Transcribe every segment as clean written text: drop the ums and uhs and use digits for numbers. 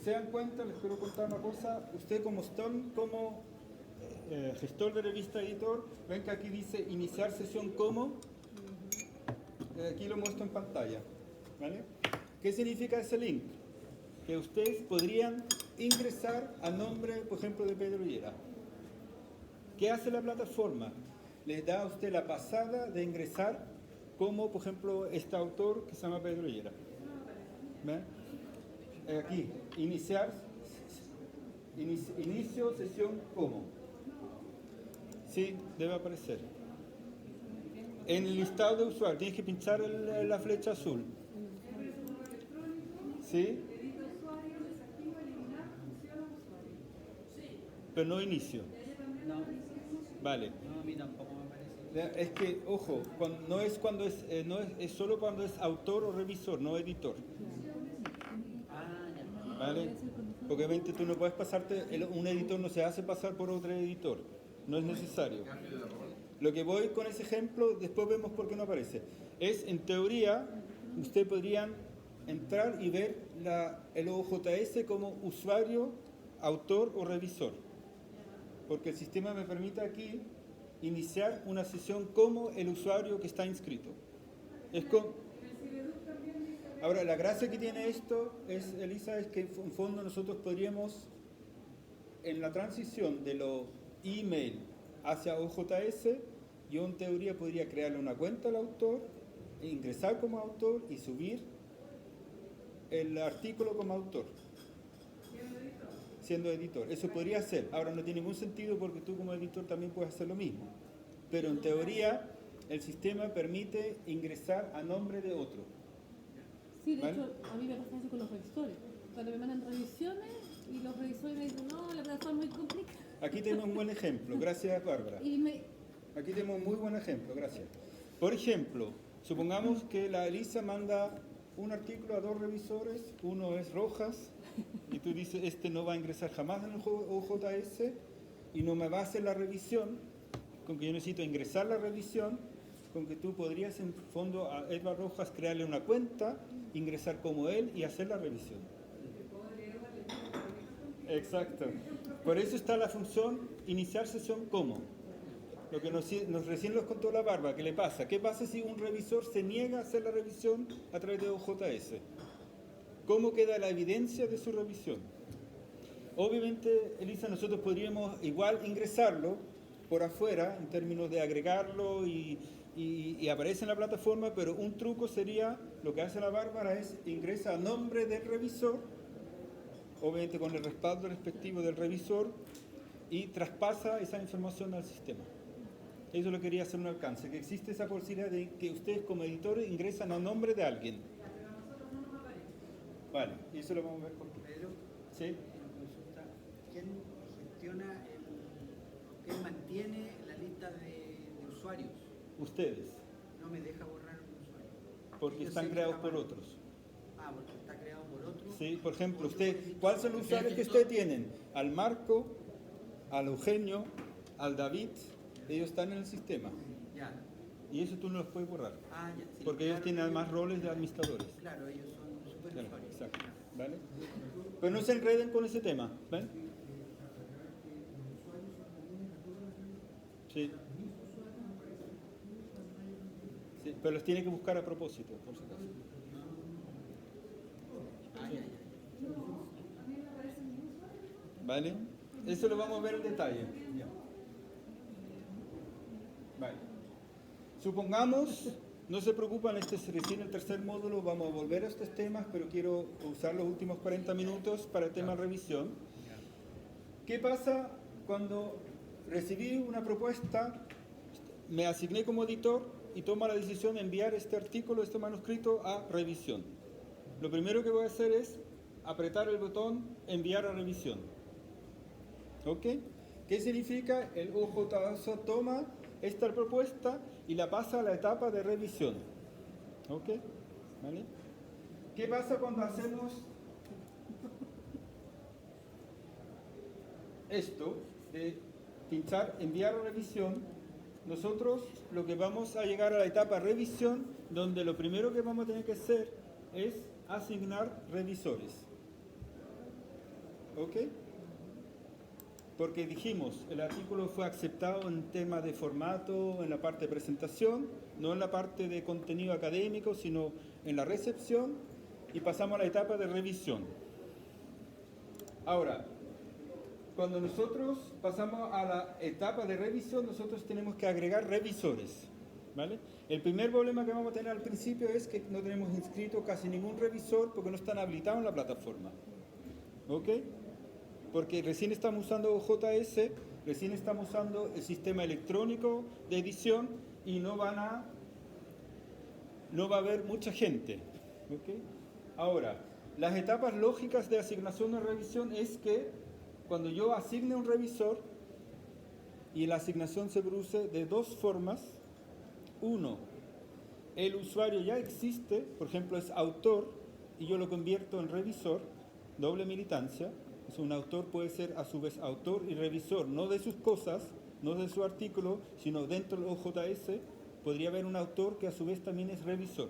se dan cuenta, les quiero contar una cosa, usted como gestor de revista editor, ven que aquí dice iniciar sesión como, aquí lo muestro en pantalla, ¿vale? ¿Qué significa ese link? Que ustedes podrían ingresar a nombre, por ejemplo, de Pedro Llera. ¿Qué hace la plataforma? Les da a usted la pasada de ingresar como, por ejemplo, este autor que se llama Pedro Llera. ¿Ven? Aquí, inicio sesión como. Sí, debe aparecer. En el listado de usuarios, tienes que pinchar la flecha azul. ¿Sí? Pero no inicio. No. Vale. No, a mí tampoco me parece. Es que, ojo, no es solo cuando es autor o revisor, no editor. Ah, ya. ¿Vale? Porque obviamente tú no puedes pasarte, un editor no se hace pasar por otro editor. No es necesario. Lo que voy con ese ejemplo, después vemos por qué no aparece. Es, en teoría, ustedes podrían entrar y ver el OJS como usuario, autor o revisor. Porque el sistema me permite aquí iniciar una sesión como el usuario que está inscrito. Ahora, la gracia que tiene esto, Elisa, es que en fondo nosotros podríamos, en la transición de los email hacia OJS, yo en teoría podría crearle una cuenta al autor, ingresar como autor y subir el artículo como autor. Siendo editor. Eso podría ser. Ahora no tiene ningún sentido porque tú como editor también puedes hacer lo mismo. Pero en teoría el sistema permite ingresar a nombre de otro. Sí, de ¿Vale? hecho, a mí me pasa eso con los revisores. Cuando me mandan revisiones y los revisores me dicen, no, la plataforma es muy complicada. Aquí tenemos un buen ejemplo. Gracias, Bárbara. Aquí tenemos un muy buen ejemplo. Gracias. Por ejemplo, supongamos que la Elisa manda un artículo a 2 revisores. Uno es Rojas. Y tú dices, este no va a ingresar jamás en el OJS y no me va a hacer la revisión, con que yo necesito ingresar la revisión, con que tú podrías en fondo a Edward Rojas crearle una cuenta, ingresar como él y hacer la revisión. Exacto. Por eso está la función iniciar sesión como. Lo que nos recién nos contó la Barba, ¿qué le pasa? ¿Qué pasa si un revisor se niega a hacer la revisión a través de OJS? ¿Cómo queda la evidencia de su revisión? Obviamente, Elisa, nosotros podríamos igual ingresarlo por afuera, en términos de agregarlo y aparece en la plataforma, pero un truco sería, lo que hace la Bárbara es ingresa a nombre del revisor, obviamente con el respaldo respectivo del revisor, y traspasa esa información al sistema. Eso lo quería hacer un alcance, que existe esa posibilidad de que ustedes como editores ingresan a nombre de alguien. Vale, y eso lo vamos a ver con Pedro, ¿sí? consulta, ¿quién gestiona, quién mantiene la lista de usuarios? Ustedes, No me deja borrar un usuario. porque Yo están sé que creados está por mal. otros. Ah, porque está creado por otro. Sí, por ejemplo, ¿cuáles son los usuarios que ustedes tienen? Al Marco, al Eugenio, al David, ellos están en el sistema. Ya. Y eso tú no los puedes borrar. Ah, ya. Sí, Porque ellos claro, tienen además roles de administradores. Claro, ellos son super Claro, usuarios. exacto. ¿Vale? Pero no se enreden con ese tema. ¿Ven? Sí. Sí, pero los tiene que buscar a propósito, por si acaso. Ah, ya, ya. ¿Vale? Eso lo vamos a ver en detalle. Ya. Vale. Supongamos, no se preocupen, este es recién el tercer módulo, vamos a volver a estos temas, pero quiero usar los últimos 40 minutos para el tema de revisión. ¿Qué pasa cuando recibí una propuesta, me asigné como editor y tomo la decisión de enviar este artículo, este manuscrito a revisión? Lo primero que voy a hacer es apretar el botón enviar a revisión. ¿Ok? ¿Qué significa? El OJS toma esta propuesta y la pasa a la etapa de revisión. ¿Ok? ¿Vale? ¿Qué pasa cuando hacemos esto de pinchar enviar a revisión? Nosotros lo que vamos a llegar a la etapa revisión, donde lo primero que vamos a tener que hacer es asignar revisores. ¿Ok? Porque dijimos, el artículo fue aceptado en tema de formato, en la parte de presentación, no en la parte de contenido académico, sino en la recepción, y pasamos a la etapa de revisión. Ahora, cuando nosotros pasamos a la etapa de revisión, nosotros tenemos que agregar revisores, ¿vale? El primer problema que vamos a tener al principio es que no tenemos inscrito casi ningún revisor porque no están habilitados en la plataforma, ¿ok? Porque recién estamos usando OJS, recién estamos usando el sistema electrónico de edición y no va a haber mucha gente, ¿ok? Ahora, las etapas lógicas de asignación de revisión es que cuando yo asigne un revisor, y la asignación se produce de dos formas. Uno, el usuario ya existe, por ejemplo es autor, y yo lo convierto en revisor, doble militancia. Es un autor puede ser a su vez autor y revisor, no de sus cosas, no de su artículo, sino dentro del OJS podría haber un autor que a su vez también es revisor.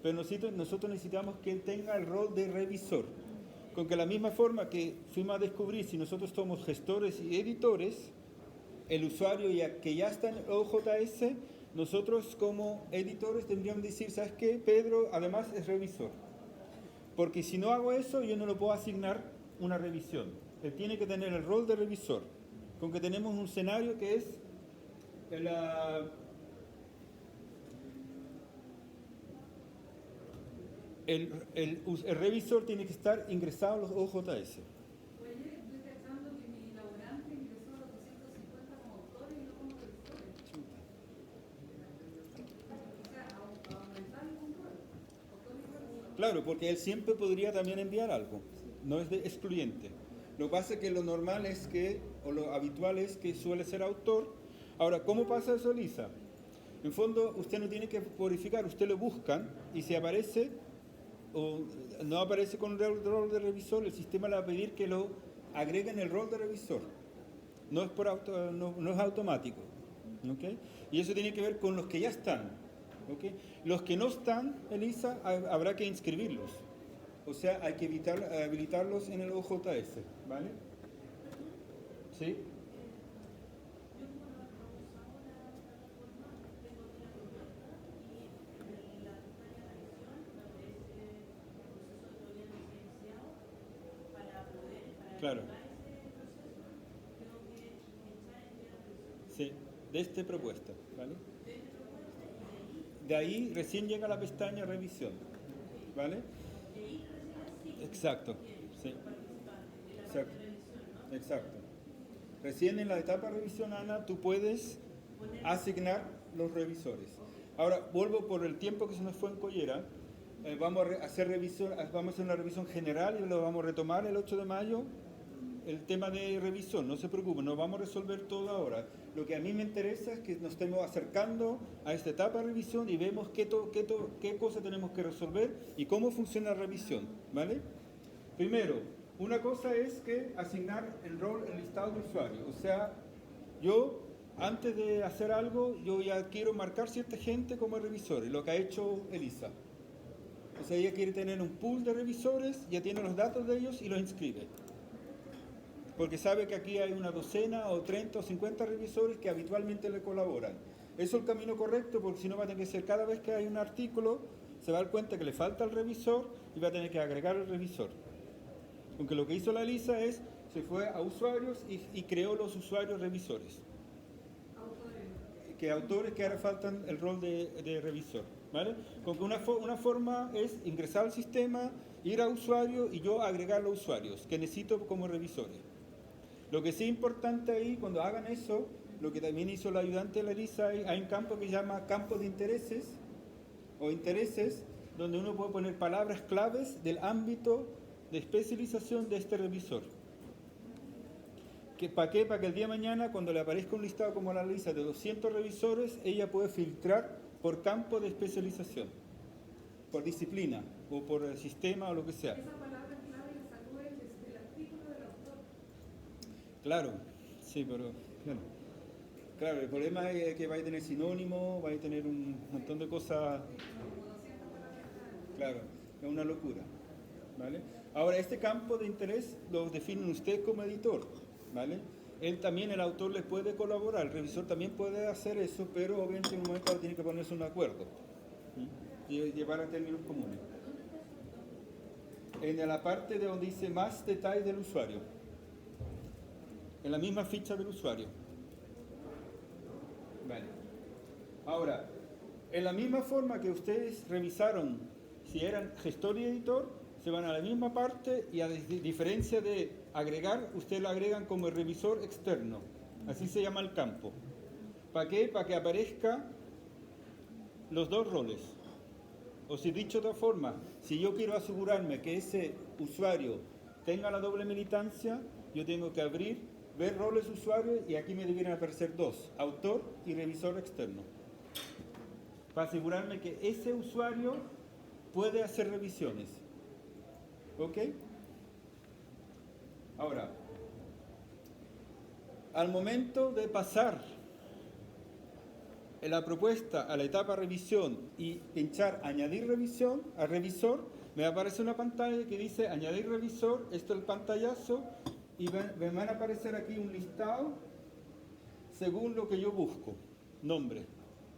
Pero nosotros necesitamos que él tenga el rol de revisor. Con que la misma forma que fuimos a descubrir si nosotros somos gestores y editores, el usuario que ya está en el OJS, nosotros como editores tendríamos que decir, ¿sabes qué? Pedro además es revisor. Porque si no hago eso, yo no lo puedo asignar una revisión. Él tiene que tener el rol de revisor. Con que tenemos un escenario que es el revisor tiene que estar ingresado a los OJS. Oye, estoy cachando que mi laborante ingresó a los 250 como autores y no como revisores. O sea, aumentar el control. Autor y revisor. Claro, porque él siempre podría también enviar algo, no es excluyente. Lo que pasa es que lo normal es que, o lo habitual es que suele ser autor. Ahora, ¿cómo pasa eso, Lisa? En fondo, usted no tiene que verificar, usted lo buscan y si aparece o no aparece con el rol de revisor, el sistema le va a pedir que lo agreguen el rol de revisor. No es, no es automático. ¿Okay? Y eso tiene que ver con los que ya están. ¿Okay? Los que no están, Elisa, habrá que inscribirlos. O sea, hay que habilitarlos en el OJS. ¿Vale? ¿Sí? Claro. Sí, de esta propuesta, ¿vale? De ahí recién llega la pestaña revisión, ¿vale? Exacto, sí. Exacto. Exacto. Recién en la etapa de revisión, Ana, tú puedes asignar los revisores. Ahora, vuelvo por el tiempo que se nos fue en Collera. Vamos a hacer una revisión general y lo vamos a retomar el 8 de mayo. El tema de revisión, no se preocupen, no vamos a resolver todo ahora. Lo que a mí me interesa es que nos estemos acercando a esta etapa de revisión y vemos qué cosa tenemos que resolver y cómo funciona la revisión, ¿vale? Primero, una cosa es que asignar el rol, el listado de usuarios. O sea, yo, antes de hacer algo, yo ya quiero marcar cierta gente como revisores, lo que ha hecho Elisa. O sea, ella quiere tener un pool de revisores, ya tiene los datos de ellos y los inscribe. Porque sabe que aquí hay una docena o 30 o 50 revisores que habitualmente le colaboran. Eso es el camino correcto, porque si no va a tener que ser cada vez que hay un artículo, se va a dar cuenta que le falta el revisor y va a tener que agregar el revisor. Aunque lo que hizo la Elisa es, se fue a usuarios y creó los usuarios revisores. Autores que ahora faltan el rol de revisor, ¿vale? Con que una forma es ingresar al sistema, ir a usuario y yo agregar los usuarios que necesito como revisores. Lo que sí es importante ahí, cuando hagan eso, lo que también hizo la ayudante de la Elisa, hay un campo que se llama campo de intereses, o intereses, donde uno puede poner palabras claves del ámbito de especialización de este revisor. ¿Para qué? Para que el día de mañana, cuando le aparezca un listado como la Elisa de 200 revisores, ella puede filtrar por campo de especialización, por disciplina, o por sistema, o lo que sea. Esa palabra clave la sacó del artículo del autor. Claro, sí, pero claro, el problema es que va a tener sinónimo, va a tener un montón de cosas. Claro, es una locura, ¿vale? Ahora, este campo de interés lo definen usted como editor, ¿vale? Él también, el autor, le puede colaborar, el revisor también puede hacer eso, pero obviamente en un momento tiene que ponerse un acuerdo, ¿sí? Y llevar a términos comunes. En la parte de donde dice más detalles del usuario, en la misma ficha del usuario. Vale. Ahora, en la misma forma que ustedes revisaron si eran gestor y editor, se van a la misma parte y a diferencia de agregar, ustedes lo agregan como el revisor externo. Así se llama el campo. ¿Para qué? Para que aparezcan los dos roles. O si dicho de otra forma, si yo quiero asegurarme que ese usuario tenga la doble militancia, yo tengo que abrir, ver roles usuarios y aquí me debieran aparecer dos, autor y revisor externo. Para asegurarme que ese usuario puede hacer revisiones. ¿Ok? Ahora, al momento de pasar en la propuesta a la etapa revisión y pinchar añadir revisión al revisor, me aparece una pantalla que dice añadir revisor, esto es el pantallazo, y me van a aparecer aquí un listado según lo que yo busco, nombre.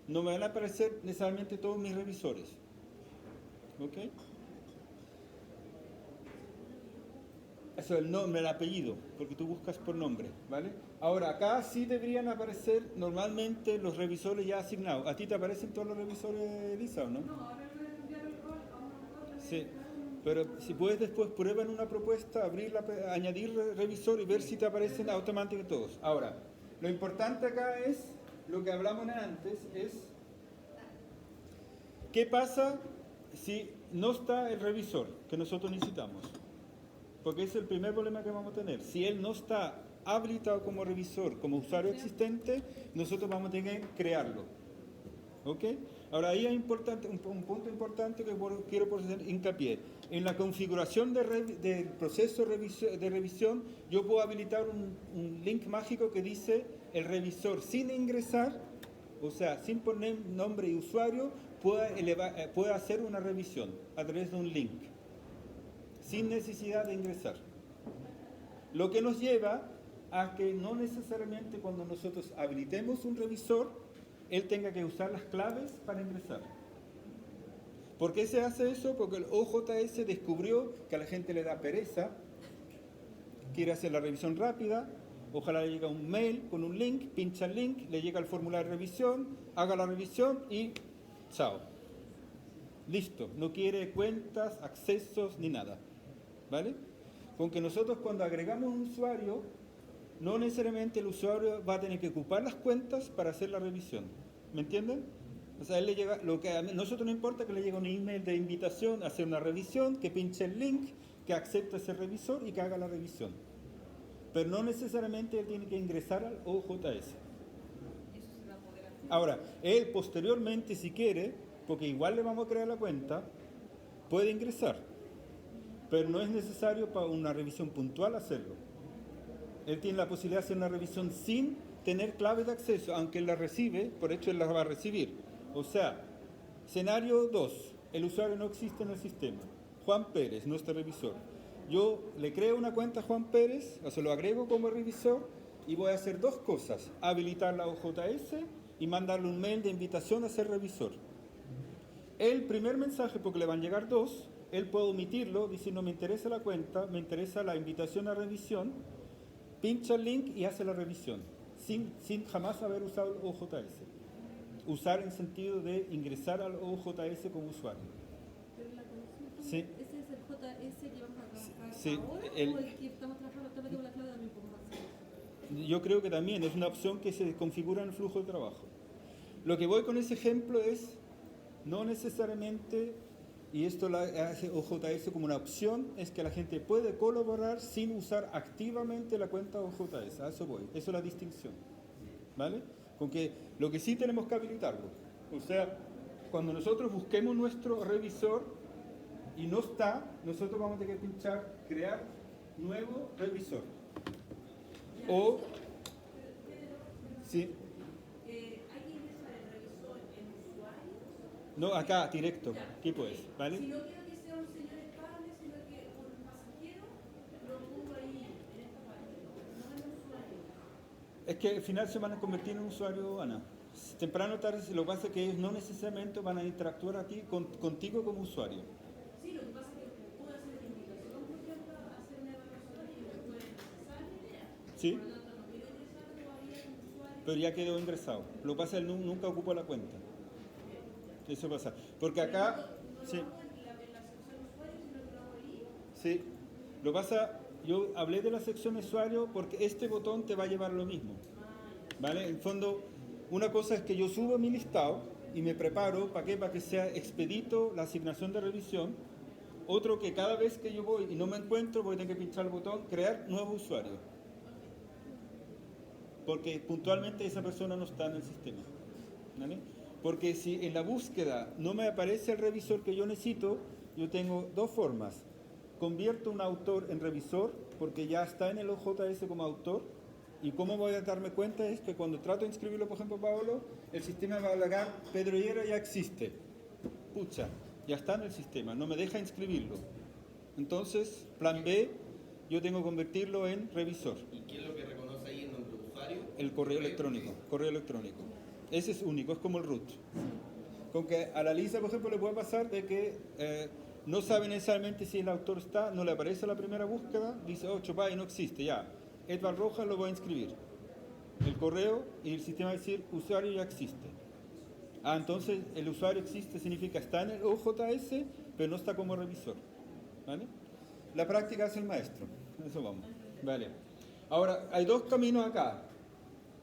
No me van a aparecer necesariamente todos mis revisores. ¿Ok? Eso es el nombre, el apellido, porque tú buscas por nombre, ¿vale? Ahora, acá sí deberían aparecer normalmente los revisores ya asignados. ¿A ti te aparecen todos los revisores, Elisa, o no? No, ahora le voy a cambiar el rol a un autor. Sí, pero si puedes después prueba en una propuesta, añadir revisor y ver si te aparecen automáticamente todos. Ahora, lo importante acá es, lo que hablamos antes, es ¿qué pasa si no está el revisor que nosotros necesitamos? Porque ese es el primer problema que vamos a tener. Si él no está habilitado como revisor, como usuario existente, nosotros vamos a tener que crearlo. ¿Ok? Ahora ahí hay un punto importante que quiero hacer hincapié. En la configuración del proceso de revisión, yo puedo habilitar un link mágico que dice el revisor sin ingresar, o sea, sin poner nombre y usuario, puede hacer una revisión a través de un link, sin necesidad de ingresar. Lo que nos lleva a que no necesariamente cuando nosotros habilitemos un revisor, él tenga que usar las claves para ingresar. ¿Por qué se hace eso? Porque el OJS descubrió que a la gente le da pereza, quiere hacer la revisión rápida, ojalá le llegue un mail con un link, pincha el link, le llega el formulario de revisión, haga la revisión y chao. Listo, no quiere cuentas, accesos ni nada. ¿Vale? Con que nosotros cuando agregamos un usuario, no necesariamente el usuario va a tener que ocupar las cuentas para hacer la revisión. ¿Me entienden? O sea, él le llega, lo que a nosotros no importa que le llegue un email de invitación a hacer una revisión, que pinche el link, que acepte ese revisor y que haga la revisión. Pero no necesariamente él tiene que ingresar al OJS. Ahora, él posteriormente, si quiere, porque igual le vamos a crear la cuenta, puede ingresar. Pero no es necesario para una revisión puntual hacerlo. Él tiene la posibilidad de hacer una revisión sin tener clave de acceso, aunque él la recibe, por hecho él la va a recibir. O sea, escenario 2, el usuario no existe en el sistema. Juan Pérez, nuestro revisor. Yo le creo una cuenta a Juan Pérez, o se lo agrego como revisor, y voy a hacer dos cosas. Habilitar la OJS y mandarle un mail de invitación a ser revisor. El primer mensaje, porque le van a llegar dos, él puede omitirlo, dice no me interesa la cuenta, me interesa la invitación a revisión, pincha el link y hace la revisión, sin jamás haber usado el OJS. Usar en sentido de ingresar al OJS como usuario. Pero la consulta, Sí. ¿ese es el JS que vamos a trabajar Sí, ahora o el que estamos trabajando actualmente con la clave también podemos hacer? Yo creo que también es una opción que se configura en el flujo de trabajo. Lo que voy con ese ejemplo es, no necesariamente, y esto lo hace OJS como una opción, es que la gente puede colaborar sin usar activamente la cuenta OJS. A eso voy, eso es la distinción. ¿Vale? Con que lo que sí tenemos que habilitarlo. O sea, cuando nosotros busquemos nuestro revisor y no está, nosotros vamos a tener que pinchar crear nuevo revisor. O, sí. ¿Hay que ingresar el revisor en usuarios? No, acá, directo. ¿Qué pues? ¿Vale? Si no quiero que sea un señor estable, sino que un pasajero. Es que al final se van a convertir en usuarios, Ana. Temprano o tarde, lo que pasa es que ellos no necesariamente van a interactuar aquí contigo como usuario. Sí, lo que pasa es que puedo hacer una invitación, por ejemplo, a hacer una evaluación y después procesar la idea. ¿Sí? Por lo tanto, no quiero ingresar todavía como usuario. Pero ya quedó ingresado. Lo que pasa es que nunca ocupó la cuenta. Eso pasa. Porque acá... No Sí. lo hago en la sección usuario, sino que lo hago ahí. Sí, lo pasa, yo hablé de la sección usuario porque este botón te va a llevar a lo mismo, ¿vale? En fondo, una cosa es que yo subo mi listado y me preparo, ¿para qué? Para que sea expedito la asignación de revisión. Otro que cada vez que yo voy y no me encuentro, voy a tener que pinchar el botón, crear nuevo usuario. Porque puntualmente esa persona no está en el sistema, ¿vale? Porque si en la búsqueda no me aparece el revisor que yo necesito, yo tengo dos formas. Convierto un autor en revisor, porque ya está en el OJS como autor. ¿Y cómo voy a darme cuenta? Es que cuando trato de inscribirlo, por ejemplo, Pablo, el sistema va a alegar, Pedro Hierro ya existe. Pucha, ya está en el sistema, no me deja inscribirlo. Entonces, plan B, yo tengo que convertirlo en revisor. ¿Y qué es lo que reconoce ahí en nombre de usuario? El correo electrónico, correo electrónico. Ese es único, es como el root. Con que a la lista, por ejemplo, le puede pasar de que no sabe necesariamente si el autor está, no le aparece la primera búsqueda, dice, oh, Chopay no existe, ya. Edvard Rojas lo voy a inscribir. El correo y el sistema va a decir, usuario ya existe. Ah, entonces el usuario existe significa está en el OJS, pero no está como revisor. ¿Vale? La práctica es el maestro. Eso vamos. Vale. Ahora, hay dos caminos acá.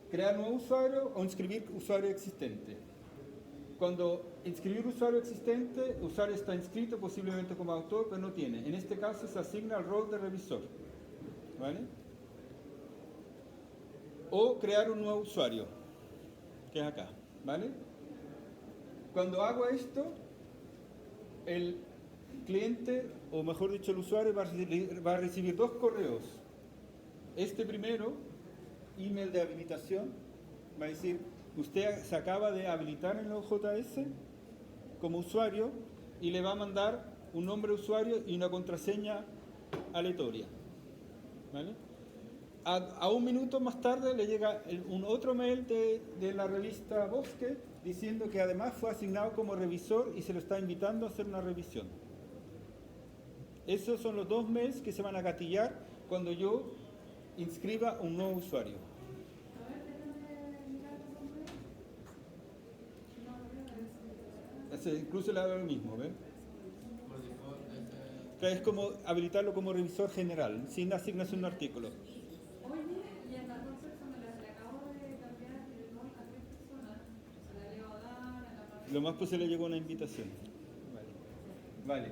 Crear nuevo usuario o inscribir usuario existente. Cuando inscribir usuario existente, usuario está inscrito posiblemente como autor, pero no tiene. En este caso se asigna el rol de revisor. ¿Vale? O crear un nuevo usuario, que es acá. ¿Vale? Cuando hago esto, el cliente, o mejor dicho el usuario, va a recibir dos correos. Este primero, email de habilitación, va a decir, usted se acaba de habilitar en el OJS como usuario y le va a mandar un nombre de usuario y una contraseña aleatoria. ¿Vale? A un minuto más tarde le llega un otro mail de la revista Bosque diciendo que además fue asignado como revisor y se lo está invitando a hacer una revisión. Esos son los dos mails que se van a gatillar cuando yo inscriba un nuevo usuario. Incluso le hago lo mismo, ¿ves? Por default, Es como habilitarlo como revisor general, sin asignación de artículo. Oye, y en la concepto le acabo de cambiar el rol a 3 personas. Se la leo a dar, a la parte. Lo más posible llegó una invitación. Vale.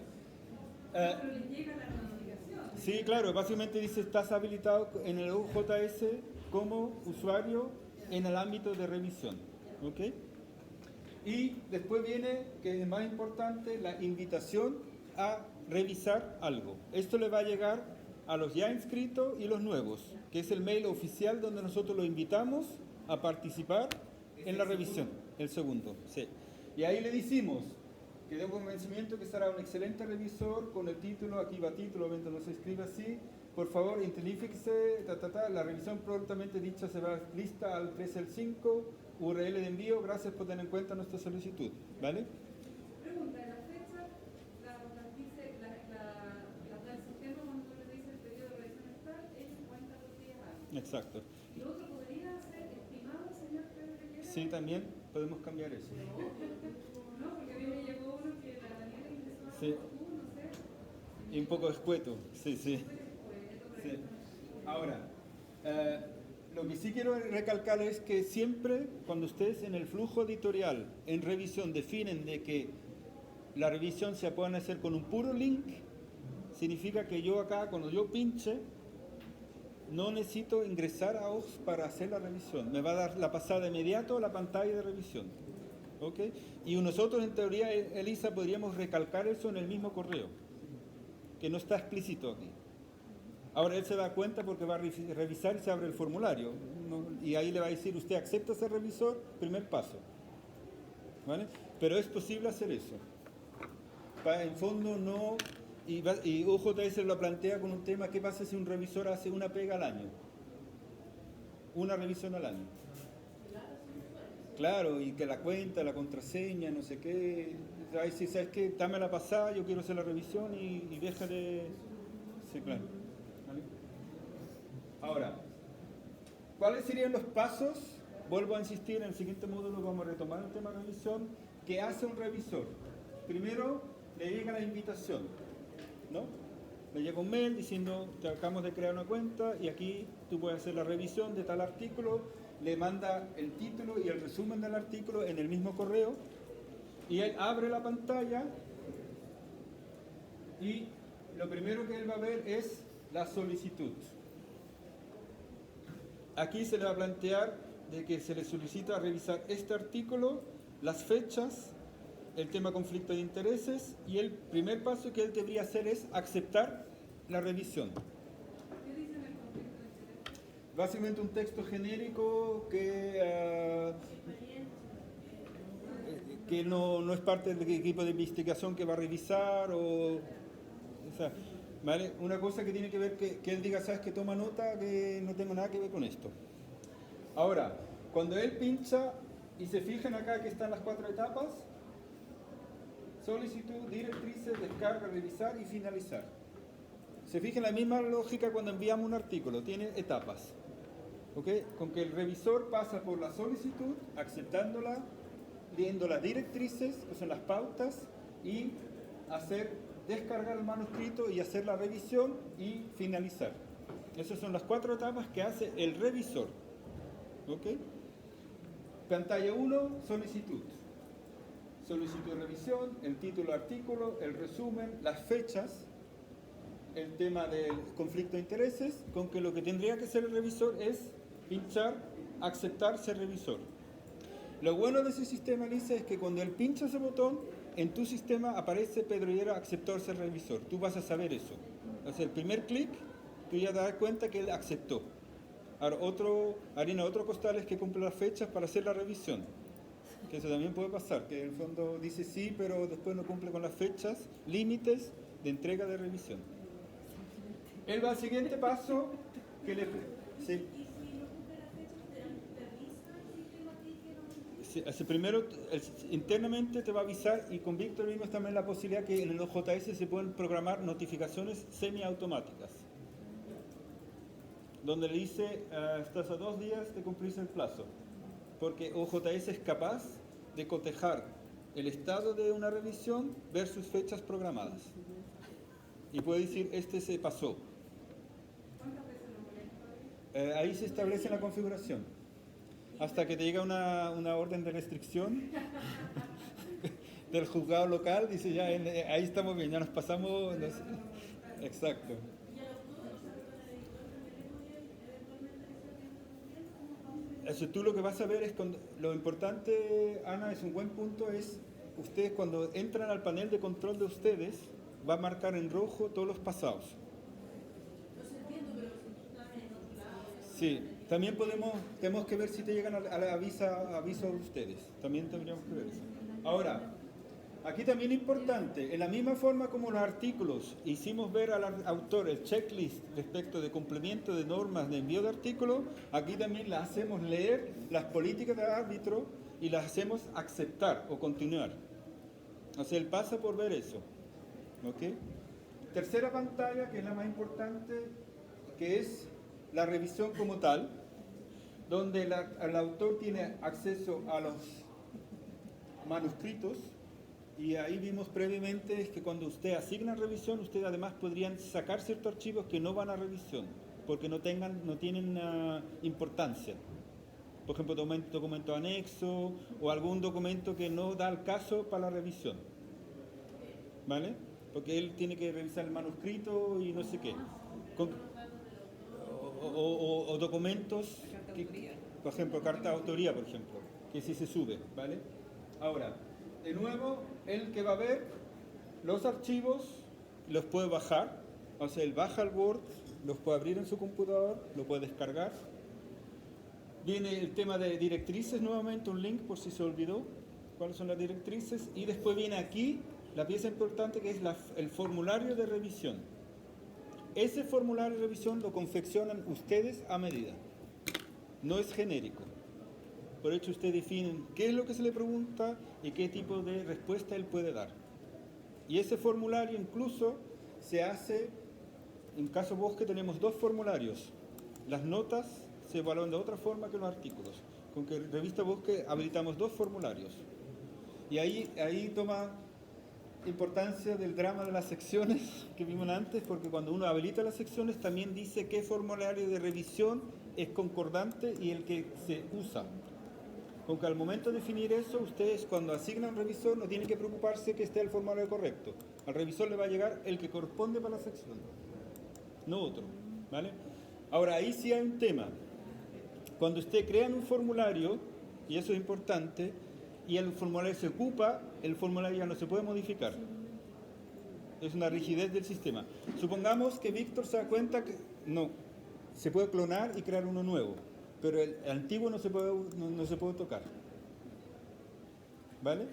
Pero les llega la notificación. Sí, claro, básicamente dice estás habilitado en el OJS como usuario en el ámbito de revisión. ¿Ok? Y después viene, que es más importante, la invitación a revisar algo. Esto le va a llegar a los ya inscritos y los nuevos, que es el mail oficial donde nosotros los invitamos a participar en la revisión. El segundo, sí. Y ahí le decimos que de un convencimiento que será un excelente revisor con el título, aquí va título, obviamente no se escribe así. Por favor, identifíquese, la revisión prontamente dicha se va lista al 3 al 5, URL de envío, gracias por tener en cuenta nuestra solicitud, ¿vale? Pregunta, en la fecha, las dice, las del sistema cuando tú le dices el periodo de revisión está, ellos cuentan los días hábiles. Exacto. Y lo otro podría ser estimado, señor Pedro Requero. Sí, también podemos cambiar eso. No, porque a mí me llegó uno que la Daniela ingresó a Sí. no sé. Y un poco escueto, sí, sí. Sí. Ahora, lo que sí quiero recalcar es que siempre cuando ustedes en el flujo editorial, en revisión, definen de que la revisión se puede hacer con un puro link, significa que yo acá, cuando yo pinche, no necesito ingresar a OS para hacer la revisión. Me va a dar la pasada inmediato a la pantalla de revisión. ¿Ok? Y nosotros, en teoría, Elisa, podríamos recalcar eso en el mismo correo, que no está explícito aquí. Ahora él se da cuenta porque va a revisar y se abre el formulario. Y ahí le va a decir, usted acepta ser revisor, primer paso. ¿Vale? Pero es posible hacer eso. En fondo no... Y OJS lo plantea con un tema, ¿qué pasa si un revisor hace una pega al año? una revisión al año. Claro, y que la cuenta, la contraseña, no sé qué. Ahí sí, ¿sabes qué? Dame la pasada, yo quiero hacer la revisión y deja de... Sí, claro. ¿Vale? Ahora, ¿cuáles serían los pasos? Vuelvo a insistir, en el siguiente módulo vamos a retomar el tema de revisión. ¿Qué hace un revisor? Primero, le llega la invitación, ¿no? Le llega un mail diciendo, te acabamos de crear una cuenta y aquí tú puedes hacer la revisión de tal artículo. Le manda el título y el resumen del artículo en el mismo correo y él abre la pantalla y lo primero que él va a ver es la solicitud. Aquí se le va a plantear de que se le solicita revisar este artículo, las fechas, el tema conflicto de intereses y el primer paso que él debería hacer es aceptar la revisión. ¿Qué dicen el conflicto de interés? Básicamente un texto genérico que no es parte del equipo de investigación que va a revisar o sea, ¿vale? Una cosa que tiene que ver que él diga, sabes que toma nota, que no tengo nada que ver con esto. Ahora, cuando él pincha y se fijan acá que están las 4 etapas, solicitud, directrices, descarga, revisar y finalizar. Se fijan la misma lógica cuando enviamos un artículo, tiene etapas. ¿Ok? Con que el revisor pasa por la solicitud, aceptándola, viendo las directrices, que son las pautas, y descargar el manuscrito y hacer la revisión y finalizar. Esas son las 4 etapas que hace el revisor. ¿Ok? Pantalla 1, solicitud. Solicitud de revisión, el título del artículo, el resumen, las fechas, el tema del conflicto de intereses, con que lo que tendría que hacer el revisor es pinchar, aceptar ser revisor. Lo bueno de ese sistema, Lisa, es que cuando él pincha ese botón, en tu sistema aparece Pedro Higuera aceptó ser revisor. Tú vas a saber eso. O sea, el primer clic, tú ya te das cuenta que él aceptó. Ahora, otro costal es que cumple las fechas para hacer la revisión. Que eso también puede pasar, que en el fondo dice sí, pero después no cumple con las fechas, límites de entrega de revisión. Él va al siguiente paso, que le... Sí. Y si no cumple la fecha, te avisa si tengo aquí que no. Sí, primero, internamente te va a avisar y con Víctor vimos también la posibilidad que en el OJS se pueden programar notificaciones semiautomáticas. Donde le dice, estás a 2 días de cumplirse el plazo. Porque OJS es capaz de cotejar el estado de una revisión versus fechas programadas. Y puede decir, este se pasó. ¿Cuántas veces lo molesta? Ahí se establece la configuración. Hasta que te llega una orden de restricción del juzgado local, dice ya, ahí estamos bien, ya nos pasamos. Exacto. Y al autor, o sea, con el editor también le podía eventualmente decir que no está cumpliendo, ¿cómo vamos a ver? Eso, tú lo que vas a ver es, lo importante, Ana, es un buen punto, es ustedes cuando entran al panel de control de ustedes, va a marcar en rojo todos los pasados. No se entiende, pero si tú estás en otro lado. Sí, también tenemos que ver si te llegan al aviso de ustedes. También tendríamos que ver eso. Ahora, aquí también importante, en la misma forma como los artículos, hicimos ver al autor el checklist respecto de cumplimiento de normas de envío de artículos, aquí también las hacemos leer las políticas de árbitro y las hacemos aceptar o continuar. O sea, él pasa por ver eso. ¿Ok? Tercera pantalla, que es la más importante, que es la revisión como tal, donde el autor tiene acceso a los manuscritos. Y ahí vimos previamente es que cuando usted asigna revisión, usted además podrían sacar ciertos archivos que no van a revisión, porque no tienen importancia. Por ejemplo, documento anexo o algún documento que no da el caso para la revisión. ¿Vale? Porque él tiene que revisar el manuscrito y no sé qué. O documentos, por ejemplo, carta de autoría, por ejemplo, que sí se sube, ¿vale? Ahora, de nuevo, el que va a ver los archivos los puede bajar, o sea, él baja el Word, los puede abrir en su computador, lo puede descargar. Viene el tema de directrices nuevamente, un link por si se olvidó cuáles son las directrices, y después viene aquí la pieza importante que es el formulario de revisión. Ese formulario de revisión lo confeccionan ustedes a medida. no es genérico. Por hecho, usted define qué es lo que se le pregunta y qué tipo de respuesta él puede dar. Y ese formulario incluso se hace, en caso Bosque tenemos 2 formularios. Las notas se evalúan de otra forma que los artículos. Con que Revista Bosque habilitamos 2 formularios. Y ahí toma importancia del drama de las secciones que vimos antes, porque cuando uno habilita las secciones también dice qué formulario de revisión es concordante y el que se usa. Con que al momento de definir eso, ustedes cuando asignan un revisor no tienen que preocuparse que esté el formulario correcto. Al revisor le va a llegar el que corresponde para la sección, no otro, ¿vale? Ahora, ahí sí hay un tema. Cuando usted crea un formulario, y eso es importante, y el formulario se ocupa, el formulario ya no se puede modificar. Es una rigidez del sistema. Supongamos que Víctor se da cuenta que no, se puede clonar y crear uno nuevo, pero el antiguo no se puede tocar. ¿Vale?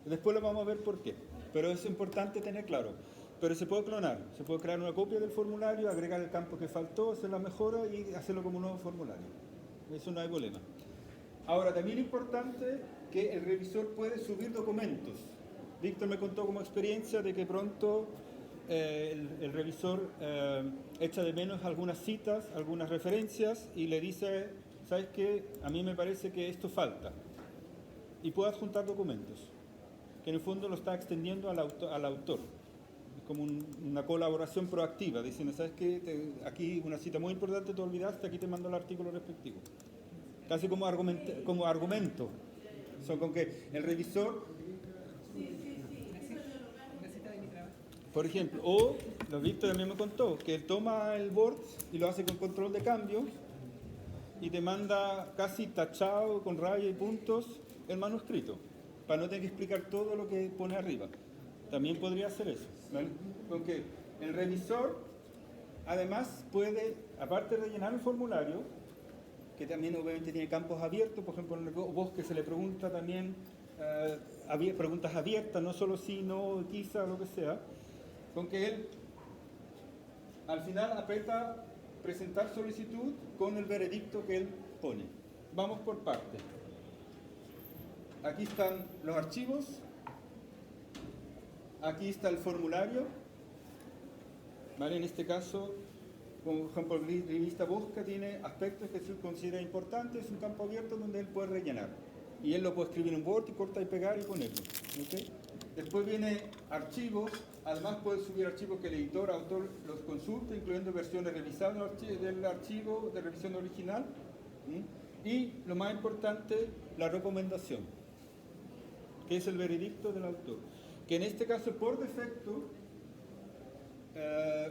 Después lo vamos a ver por qué, pero es importante tener claro. Pero se puede clonar, se puede crear una copia del formulario, agregar el campo que faltó, hacer la mejora y hacerlo como un nuevo formulario. Eso no hay problema. Ahora, también es importante que el revisor puede subir documentos. Víctor me contó como experiencia de que pronto el revisor echa de menos algunas citas, algunas referencias y le dice, ¿sabes qué? A mí me parece que esto falta. Y puede adjuntar documentos, que en el fondo lo está extendiendo al autor. Es como una colaboración proactiva, diciendo, ¿sabes qué? Aquí una cita muy importante, te olvidaste, aquí te mando el artículo respectivo. Casi como argumento. Son con que el revisor, por ejemplo, o lo Víctor también me contó, que él toma el Word y lo hace con control de cambio y te manda casi tachado con raya y puntos el manuscrito, para no tener que explicar todo lo que pone arriba. También podría hacer eso, ¿vale? Porque el revisor además puede, aparte de rellenar el formulario, que también obviamente tiene campos abiertos, por ejemplo en el Bosque se le pregunta también preguntas abiertas, no solo sí, no, quizá, lo que sea, con que él al final aprieta presentar solicitud con el veredicto que él pone. Vamos por partes. Aquí están los archivos, aquí está el formulario, ¿vale? En este caso, por ejemplo, la revista Bosque tiene aspectos que se considera importantes, es un campo abierto donde él puede rellenar. Y él lo puede escribir en Word y cortar y pegar y ponerlo. ¿Okay? Después viene archivos, además puede subir archivos que el editor, autor los consulte, incluyendo versiones revisadas del archivo de revisión original. Y lo más importante, la recomendación, que es el veredicto del autor. Que en este caso, por defecto,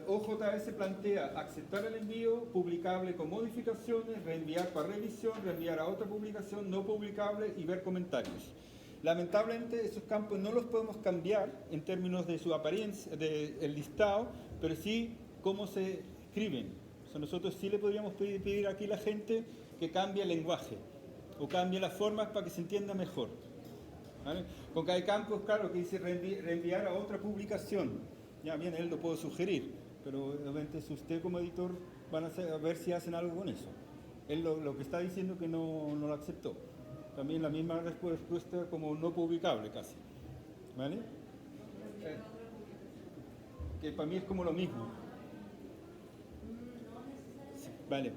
OJS plantea aceptar el envío, publicable con modificaciones, reenviar para revisión, reenviar a otra publicación, no publicable y ver comentarios. Lamentablemente esos campos no los podemos cambiar en términos de su apariencia, del listado, pero sí cómo se escriben. O sea, nosotros sí le podríamos pedir aquí a la gente que cambie el lenguaje o cambie las formas para que se entienda mejor. ¿Vale? Porque hay campos, claro, que dice reenviar a otra publicación. Ya bien, él lo puede sugerir, pero obviamente si usted como editor van a ver si hacen algo con eso. Él lo que está diciendo que no lo aceptó. También la misma respuesta como no publicable casi. ¿Vale? Que para mí es como lo mismo. Sí, vale.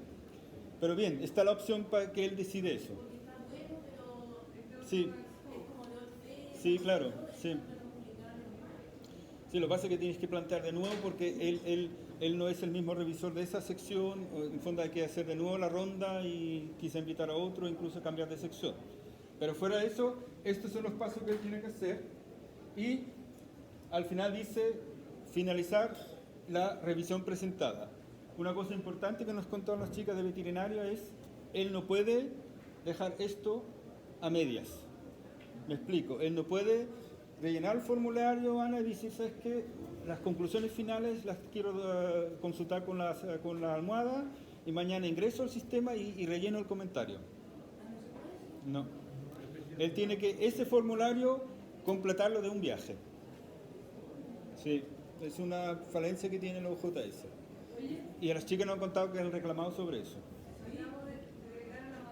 Pero bien, está la opción para que él decide eso. Sí. Sí, claro, sí. Sí, lo que pasa es que tienes que plantear de nuevo porque él no es el mismo revisor de esa sección, en fondo hay que hacer de nuevo la ronda y quizá invitar a otro, incluso cambiar de sección. Pero fuera de eso, estos son los pasos que él tiene que hacer y al final dice finalizar la revisión presentada. Una cosa importante que nos contaron las chicas de veterinaria es, él no puede dejar esto a medias. Me explico, él no puede rellenar el formulario, Ana, y decir, ¿sabes qué? Las conclusiones finales las quiero consultar con la almohada y mañana ingreso al sistema y relleno el comentario. No. Él tiene que, ese formulario, completarlo de un viaje. Sí, es una falencia que tiene el OJS. Y a las chicas nos han contado que han reclamado sobre eso. Acabo de agregar a la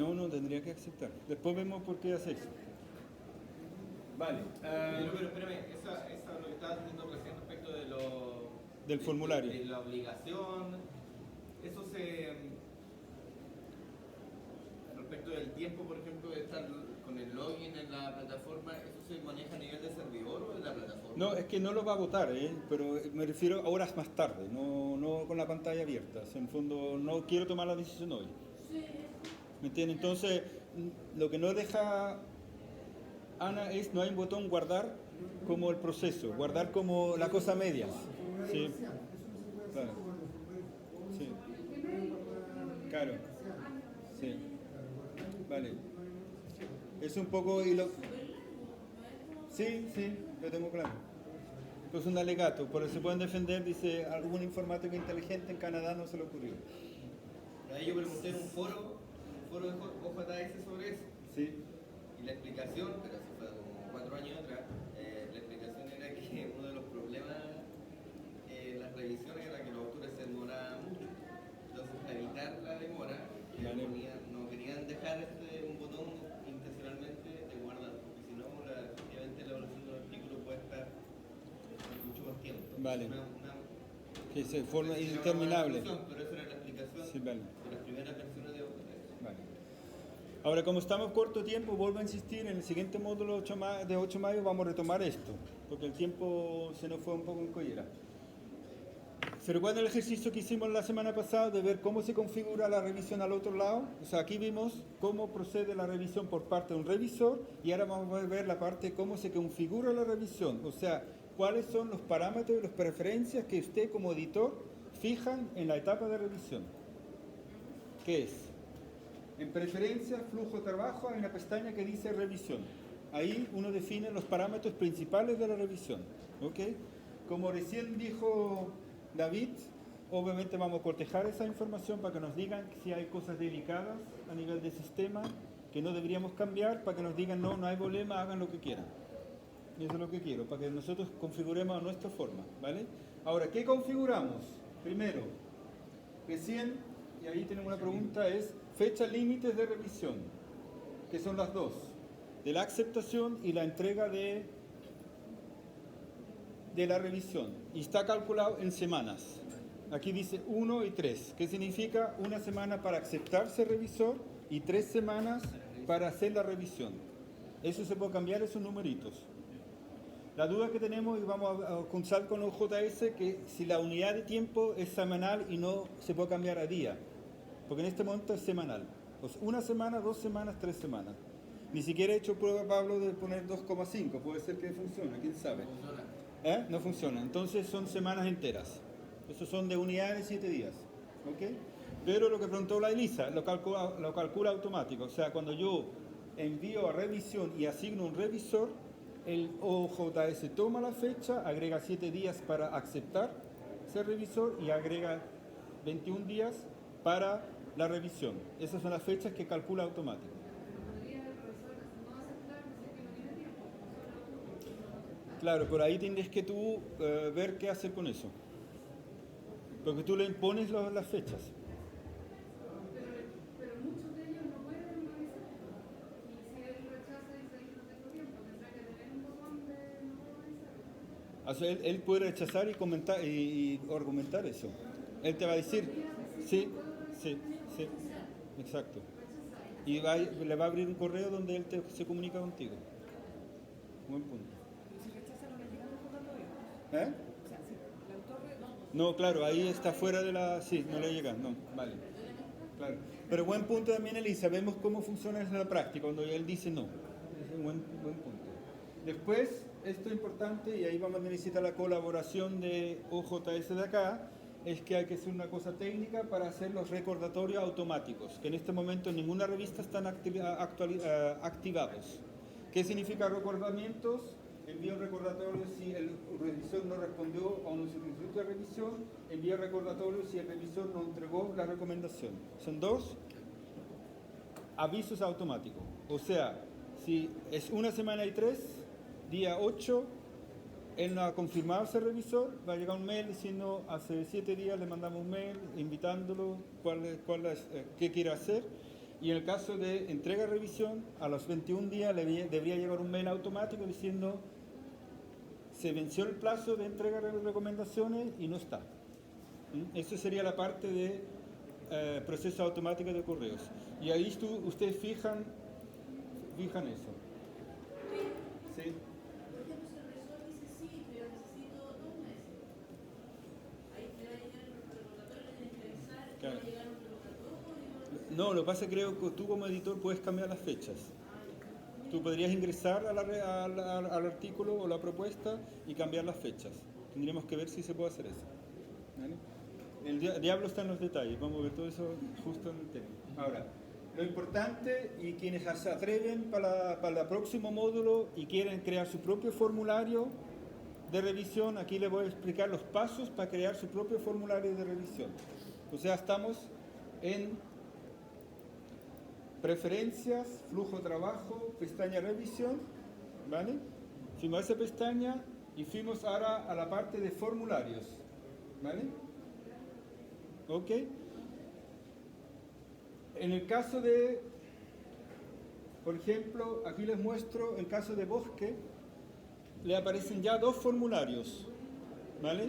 No, no, tendría que aceptar. Después vemos por qué hace eso. Vale. Pero espérame, esa lo que estabas diciendo recién respecto de Del formulario. De la obligación, eso se... Respecto del tiempo, por ejemplo, de estar con el login en la plataforma, ¿eso se maneja a nivel de servidor o de la plataforma? No, es que no lo va a votar, pero me refiero a horas más tarde, no con la pantalla abierta. O sea, en el fondo, no quiero tomar la decisión hoy. ¿Me entiendes? Entonces, lo que no deja Ana es, no hay un botón guardar como el proceso, guardar como la cosa media. Sí. Claro. Sí. Claro. Sí. Vale. Es un poco... Sí, lo tengo claro. Pues un alegato, por eso se pueden defender, dice, algún informático inteligente en Canadá no se le ocurrió. Ahí yo pregunté en un foro de OJS sobre eso. Sí. Y la explicación, pero eso fue como 4 años atrás, la explicación era que uno de los problemas en las revisiones era que los autores se demoraban mucho. Entonces, para evitar la demora, Vale. no querían dejar un botón intencionalmente de guardar, porque si no, efectivamente la evaluación de un artículo puede estar mucho más tiempo. Vale. Una Que se forma no sé si era una interminable. solución, pero esa era la explicación Sí, vale. de las primeras versiones de OJS. Vale. Ahora, como estamos corto tiempo, vuelvo a insistir, en el siguiente módulo de 8 de mayo vamos a retomar esto, porque el tiempo se nos fue un poco en collera. ¿Se recuerdan el ejercicio que hicimos la semana pasada de ver cómo se configura la revisión al otro lado? O sea, aquí vimos cómo procede la revisión por parte de un revisor y ahora vamos a ver la parte de cómo se configura la revisión. O sea, cuáles son los parámetros y las preferencias que usted como editor fijan en la etapa de revisión. ¿Qué es? En preferencias, flujo de trabajo, hay una pestaña que dice revisión. Ahí uno define los parámetros principales de la revisión. ¿Ok? Como recién dijo David, obviamente vamos a cortejar esa información para que nos digan si hay cosas delicadas a nivel de sistema que no deberíamos cambiar, para que nos digan no hay problema, hagan lo que quieran. Y eso es lo que quiero, para que nosotros configuremos a nuestra forma, ¿vale? Ahora, ¿qué configuramos? Primero, recién, y ahí tenemos una pregunta, es fecha límites de revisión, que son las dos, de la aceptación y la entrega de la revisión. Y está calculado en semanas. Aquí dice 1 y 3. ¿Qué significa? Una semana para aceptarse revisor y 3 semanas para hacer la revisión. Eso se puede cambiar, esos numeritos. La duda que tenemos, y vamos a consultar con OJS, que si la unidad de tiempo es semanal y no se puede cambiar a día. Porque en este momento es semanal. Pues 1 semana, 2 semanas, 3 semanas. Ni siquiera he hecho prueba, Pablo, de poner 2,5. Puede ser que funcione, quién sabe. No funciona. Entonces son semanas enteras. Esos son de unidades de 7 días. ¿Ok? Pero lo que preguntó la Elisa, lo calcula automático. O sea, cuando yo envío a revisión y asigno un revisor, el OJS toma la fecha, agrega 7 días para aceptar ser revisor y agrega 21 días para la revisión. Esas son las fechas que calcula automático. Podría el profesor no aceptar, decir que no tiene tiempo. Claro, por ahí tienes que tú ver qué hacer con eso. Porque tú le impones las fechas. Pero muchos de ellos no pueden revisar. Y si él rechaza y dice que no tengo tiempo, tendrá que tener un botón de no revisar. O sea, él puede rechazar y comentar y argumentar eso. Él te va a decir, sí, exacto. Y le va a abrir un correo donde él se comunica contigo. Buen punto. ¿Y si rechaza no le llega el recordatorio? ¿Eh? O sea, si el autor No, claro, ahí está fuera de la... Sí, no le llega, no, vale. Claro. Pero buen punto también, Elisa, vemos cómo funciona en la práctica, cuando él dice no. Es un buen punto. Después, esto es importante, y ahí vamos a necesitar la colaboración de OJS de acá, es que hay que hacer una cosa técnica para hacer los recordatorios automáticos, que en este momento en ninguna revista están activados. ¿Qué significa recordamientos? Envía un recordatorio si el revisor no respondió a una solicitud de revisión, envía recordatorio si el revisor no entregó la recomendación. Son 2 avisos automáticos. O sea, si es 1 semana y 3, día 8, él no ha confirmado ese revisor, va a llegar un mail diciendo hace 7 días le mandamos un mail invitándolo, qué quiere hacer. Y en el caso de entrega-revisión, a los 21 días debería llegar un mail automático diciendo se venció el plazo de entrega de recomendaciones y no está. Eso sería la parte de proceso automático de correos. Y ahí ustedes fijan eso. ¿Sí? Por ejemplo, si el revisor dice sí, pero necesito 2 meses, ahí te va a llegar el recordatorio, le tienes que avisar, te va a llegar un recordatorio. No, lo que pasa es que creo que tú como editor puedes cambiar las fechas. Tú podrías ingresar al artículo o la propuesta y cambiar las fechas. Tendríamos que ver si se puede hacer eso. ¿Vale? El diablo está en los detalles, vamos a ver todo eso justo en el tema. Ahora, lo importante, y quienes se atreven para el próximo módulo y quieren crear su propio formulario de revisión, aquí les voy a explicar los pasos para crear su propio formulario de revisión. O sea, estamos en preferencias, flujo de trabajo, pestaña revisión, ¿vale? Fuimos a esa pestaña y fuimos ahora a la parte de formularios, ¿vale? ¿Ok? En el caso de, por ejemplo, aquí les muestro el caso de Bosque, le aparecen ya 2 formularios, ¿vale?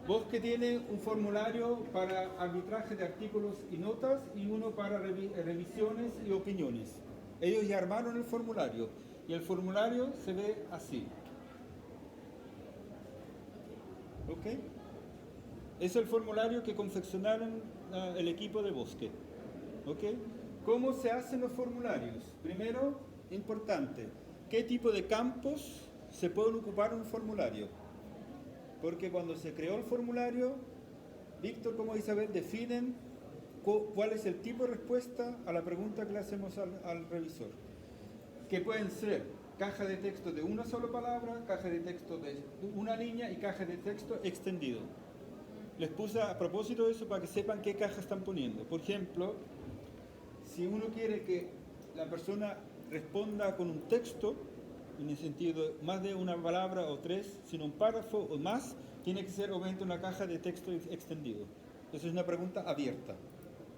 Bosque tiene un formulario para arbitraje de artículos y notas y uno para revisiones y opiniones. Ellos ya armaron el formulario y el formulario se ve así. ¿Ok? Es el formulario que confeccionaron el equipo de Bosque. ¿Ok? ¿Cómo se hacen los formularios? Primero, importante, ¿qué tipo de campos se pueden ocupar en un formulario? Porque cuando se creó el formulario, Víctor como Isabel definen cuál es el tipo de respuesta a la pregunta que le hacemos al revisor. Que pueden ser caja de texto de una sola palabra, caja de texto de una línea y caja de texto extendido. Les puse a propósito eso para que sepan qué caja están poniendo. Por ejemplo, si uno quiere que la persona responda con un texto, en el sentido de más de una palabra o 3, sino un párrafo o más, tiene que ser obviamente una caja de texto extendido. Eso es una pregunta abierta,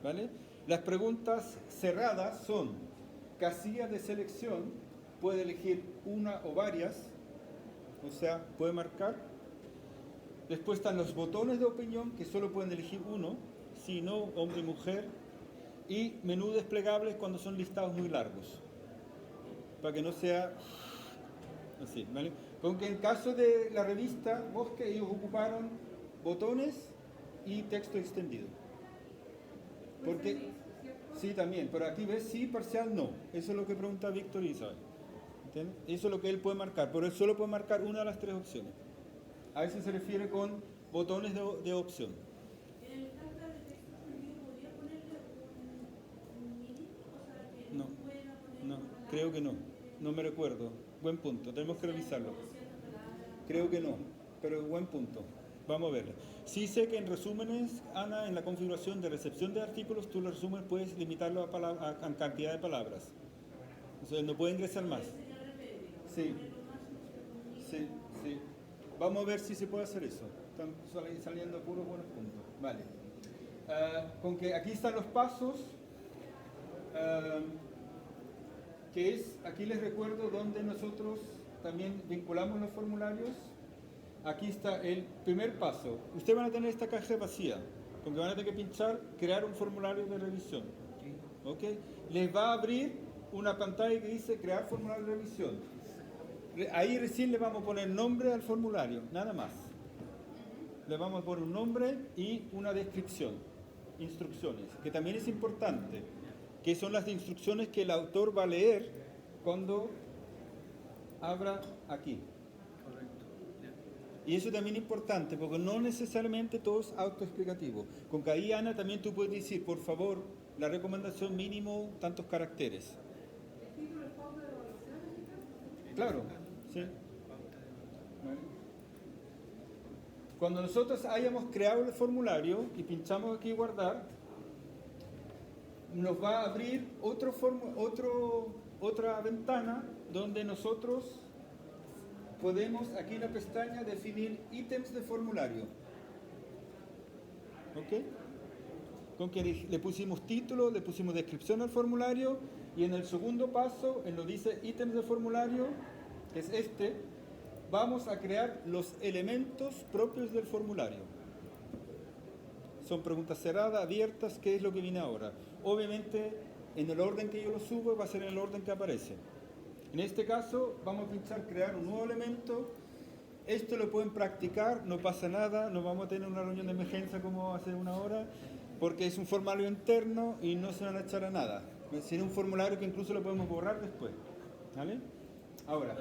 ¿vale? Las preguntas cerradas son casillas de selección, puede elegir una o varias, o sea, puede marcar. Después están los botones de opinión, que solo pueden elegir uno, si no, hombre y mujer, y menú desplegables cuando son listados muy largos, para que no sea así, ¿vale? Aunque en el caso de la revista Bosque, ellos ocuparon botones y texto extendido. Porque, sí, también, pero aquí ves sí, parcial, no. Eso es lo que pregunta Víctor Isabel. ¿Entiendes? Eso es lo que él puede marcar, pero él solo puede marcar una de las 3 opciones. A eso se refiere con botones de opción. En el carta de texto extendido, ¿podría ponerle un mínimo? O sea, que No, pueda poner no, una palabra. creo que no. No me recuerdo. Buen punto, tenemos que revisarlo. Creo que no, pero buen punto. Vamos a verlo. Sí sé que en resúmenes, Ana, en la configuración de recepción de artículos, tú los resúmenes puedes limitarlo a cantidad de palabras. O sea, no puede ingresar más. Sí, sí, sí. Vamos a ver si se puede hacer eso. Están saliendo puros buenos puntos. Vale. Con que aquí están los pasos, que es, aquí les recuerdo donde nosotros también vinculamos los formularios. Aquí está el primer paso. Ustedes van a tener esta caja vacía, porque van a tener que pinchar, crear un formulario de revisión. ¿Ok? Les va a abrir una pantalla que dice crear formulario de revisión. Ahí recién le vamos a poner nombre al formulario, nada más. Le vamos a poner un nombre y una descripción, instrucciones, que también es importante, que son las instrucciones que el autor va a leer cuando abra aquí. Y eso también es importante, porque no necesariamente todo es autoexplicativo. Con que ahí, Ana, también tú puedes decir, por favor, la recomendación mínimo, tantos caracteres. ¿El título es pauta de evaluación? Claro, sí. Vale. Cuando nosotros hayamos creado el formulario y pinchamos aquí guardar, nos va a abrir otra ventana donde nosotros podemos aquí en la pestaña definir ítems de formulario. ¿Ok? con que le pusimos título, le pusimos descripción al formulario, y en el segundo paso, en lo dice ítems de formulario, que es este, vamos a crear los elementos propios del formulario. Son preguntas cerradas, abiertas, ¿qué es lo que viene ahora? Obviamente, en el orden que yo lo subo, va a ser en el orden que aparece. En este caso, vamos a pinchar crear un nuevo elemento. Esto lo pueden practicar, no pasa nada, no vamos a tener una reunión de emergencia como hace una hora, porque es un formulario interno y no se van a echar a nada. Sería un formulario que incluso lo podemos borrar después. ¿Vale? Ahora,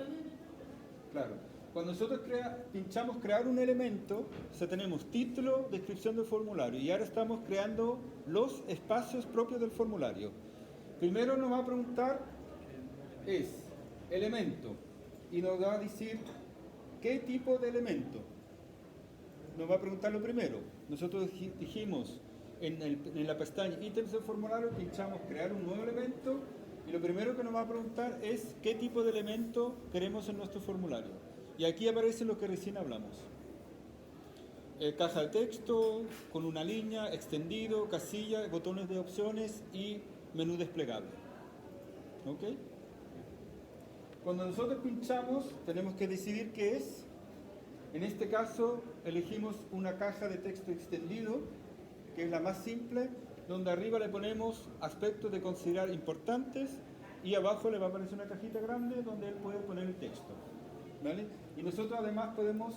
claro, cuando nosotros pinchamos crear un elemento, o sea, tenemos título, descripción del formulario, y ahora estamos creando los espacios propios del formulario. Primero nos va a preguntar es elemento, y nos va a decir qué tipo de elemento. Nos va a preguntar lo primero. Nosotros dijimos en la pestaña ítems del formulario, pinchamos crear un nuevo elemento, y lo primero que nos va a preguntar es qué tipo de elemento queremos en nuestro formulario. Y aquí aparece lo que recién hablamos. Caja de texto, con una línea, extendido, casilla, botones de opciones y menú desplegable. ¿Ok? Cuando nosotros pinchamos, tenemos que decidir qué es. En este caso, elegimos una caja de texto extendido, que es la más simple, donde arriba le ponemos aspectos de considerar importantes y abajo le va a aparecer una cajita grande donde él puede poner el texto. ¿Vale? Y nosotros además podemos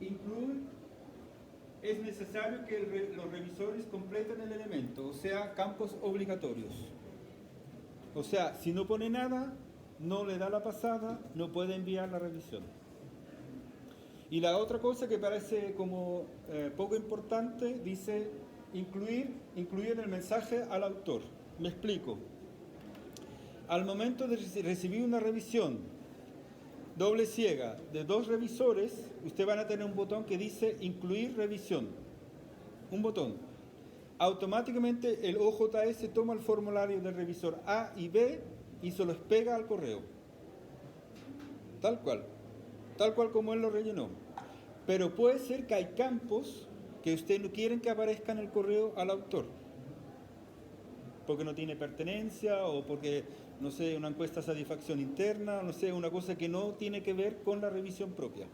incluir, es necesario que los revisores completen el elemento, o sea, campos obligatorios. O sea, si no pone nada, no le da la pasada, no puede enviar la revisión. Y la otra cosa que parece como poco importante, dice incluir el mensaje al autor. Me explico. Al momento de recibir una revisión doble ciega de 2 revisores, ustedes van a tener un botón que dice incluir revisión. Un botón. Automáticamente el OJS toma el formulario del revisor A y B y se los pega al correo. Tal cual como él lo rellenó. Pero puede ser que hay campos que ustedes no quieren que aparezcan en el correo al autor. Porque no tiene pertenencia o porque, no sé, una encuesta de satisfacción interna, no sé, una cosa que no tiene que ver con la revisión propia.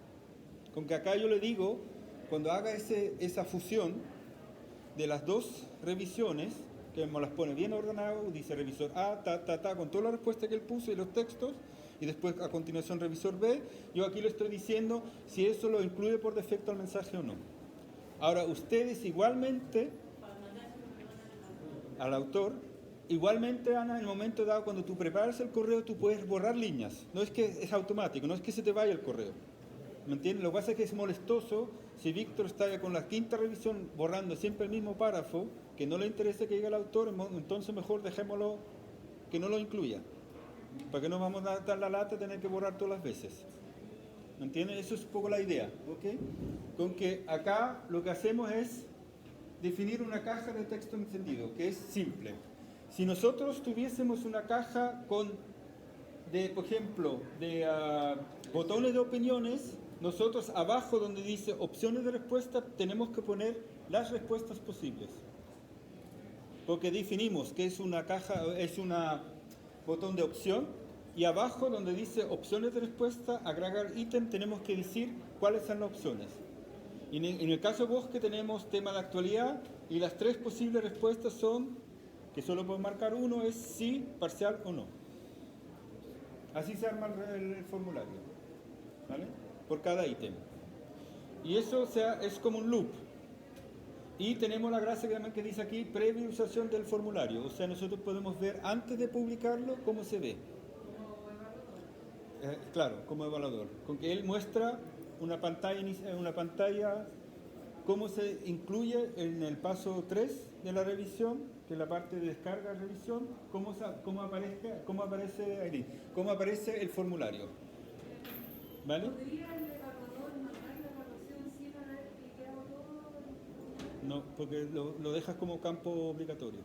Con que acá yo le digo, cuando haga esa fusión de las 2 revisiones, que me las pone bien ordenado, dice revisor A, con toda la respuesta que él puso y los textos, y después a continuación revisor B, yo aquí le estoy diciendo si eso lo incluye por defecto al mensaje o no. Ahora, ustedes igualmente, al autor, igualmente, Ana, en el momento dado, cuando tú preparas el correo, tú puedes borrar líneas. No es que es automático, no es que se te vaya el correo. ¿Me entiendes? Lo que pasa es que es molestoso si Víctor está con la 5ª revisión borrando siempre el mismo párrafo, que no le interesa que llegue al autor, entonces mejor dejémoslo que no lo incluya. Para que no vamos a dar la lata de tener que borrar todas las veces. ¿Me entiendes? Eso es un poco la idea. ¿Ok? Con que acá lo que hacemos es definir una caja de texto encendido, que es simple. Si nosotros tuviésemos una caja por ejemplo, de botones de opiniones, nosotros abajo donde dice opciones de respuesta tenemos que poner las respuestas posibles. Porque definimos que es una caja, es una botón de opción, y abajo donde dice opciones de respuesta, agregar ítem, tenemos que decir cuáles son las opciones. Y en el caso de bosque tenemos tema de actualidad, y las 3 posibles respuestas son, que solo pueden marcar uno, es sí, parcial o no. Así se arma el formulario, ¿vale? Por cada ítem. Y eso es como un loop. Y tenemos la gracia que dice aquí, previa usación del formulario. O sea, nosotros podemos ver antes de publicarlo cómo se ve. Claro, como evaluador. Con que él muestra una pantalla, cómo se incluye en el paso 3 de la revisión, que es la parte de descarga de revisión, cómo aparece el formulario. ¿Vale? ¿Podría el evaluador mandar la evaluación sin haber cliqueado todo? No, porque lo dejas como campo obligatorio.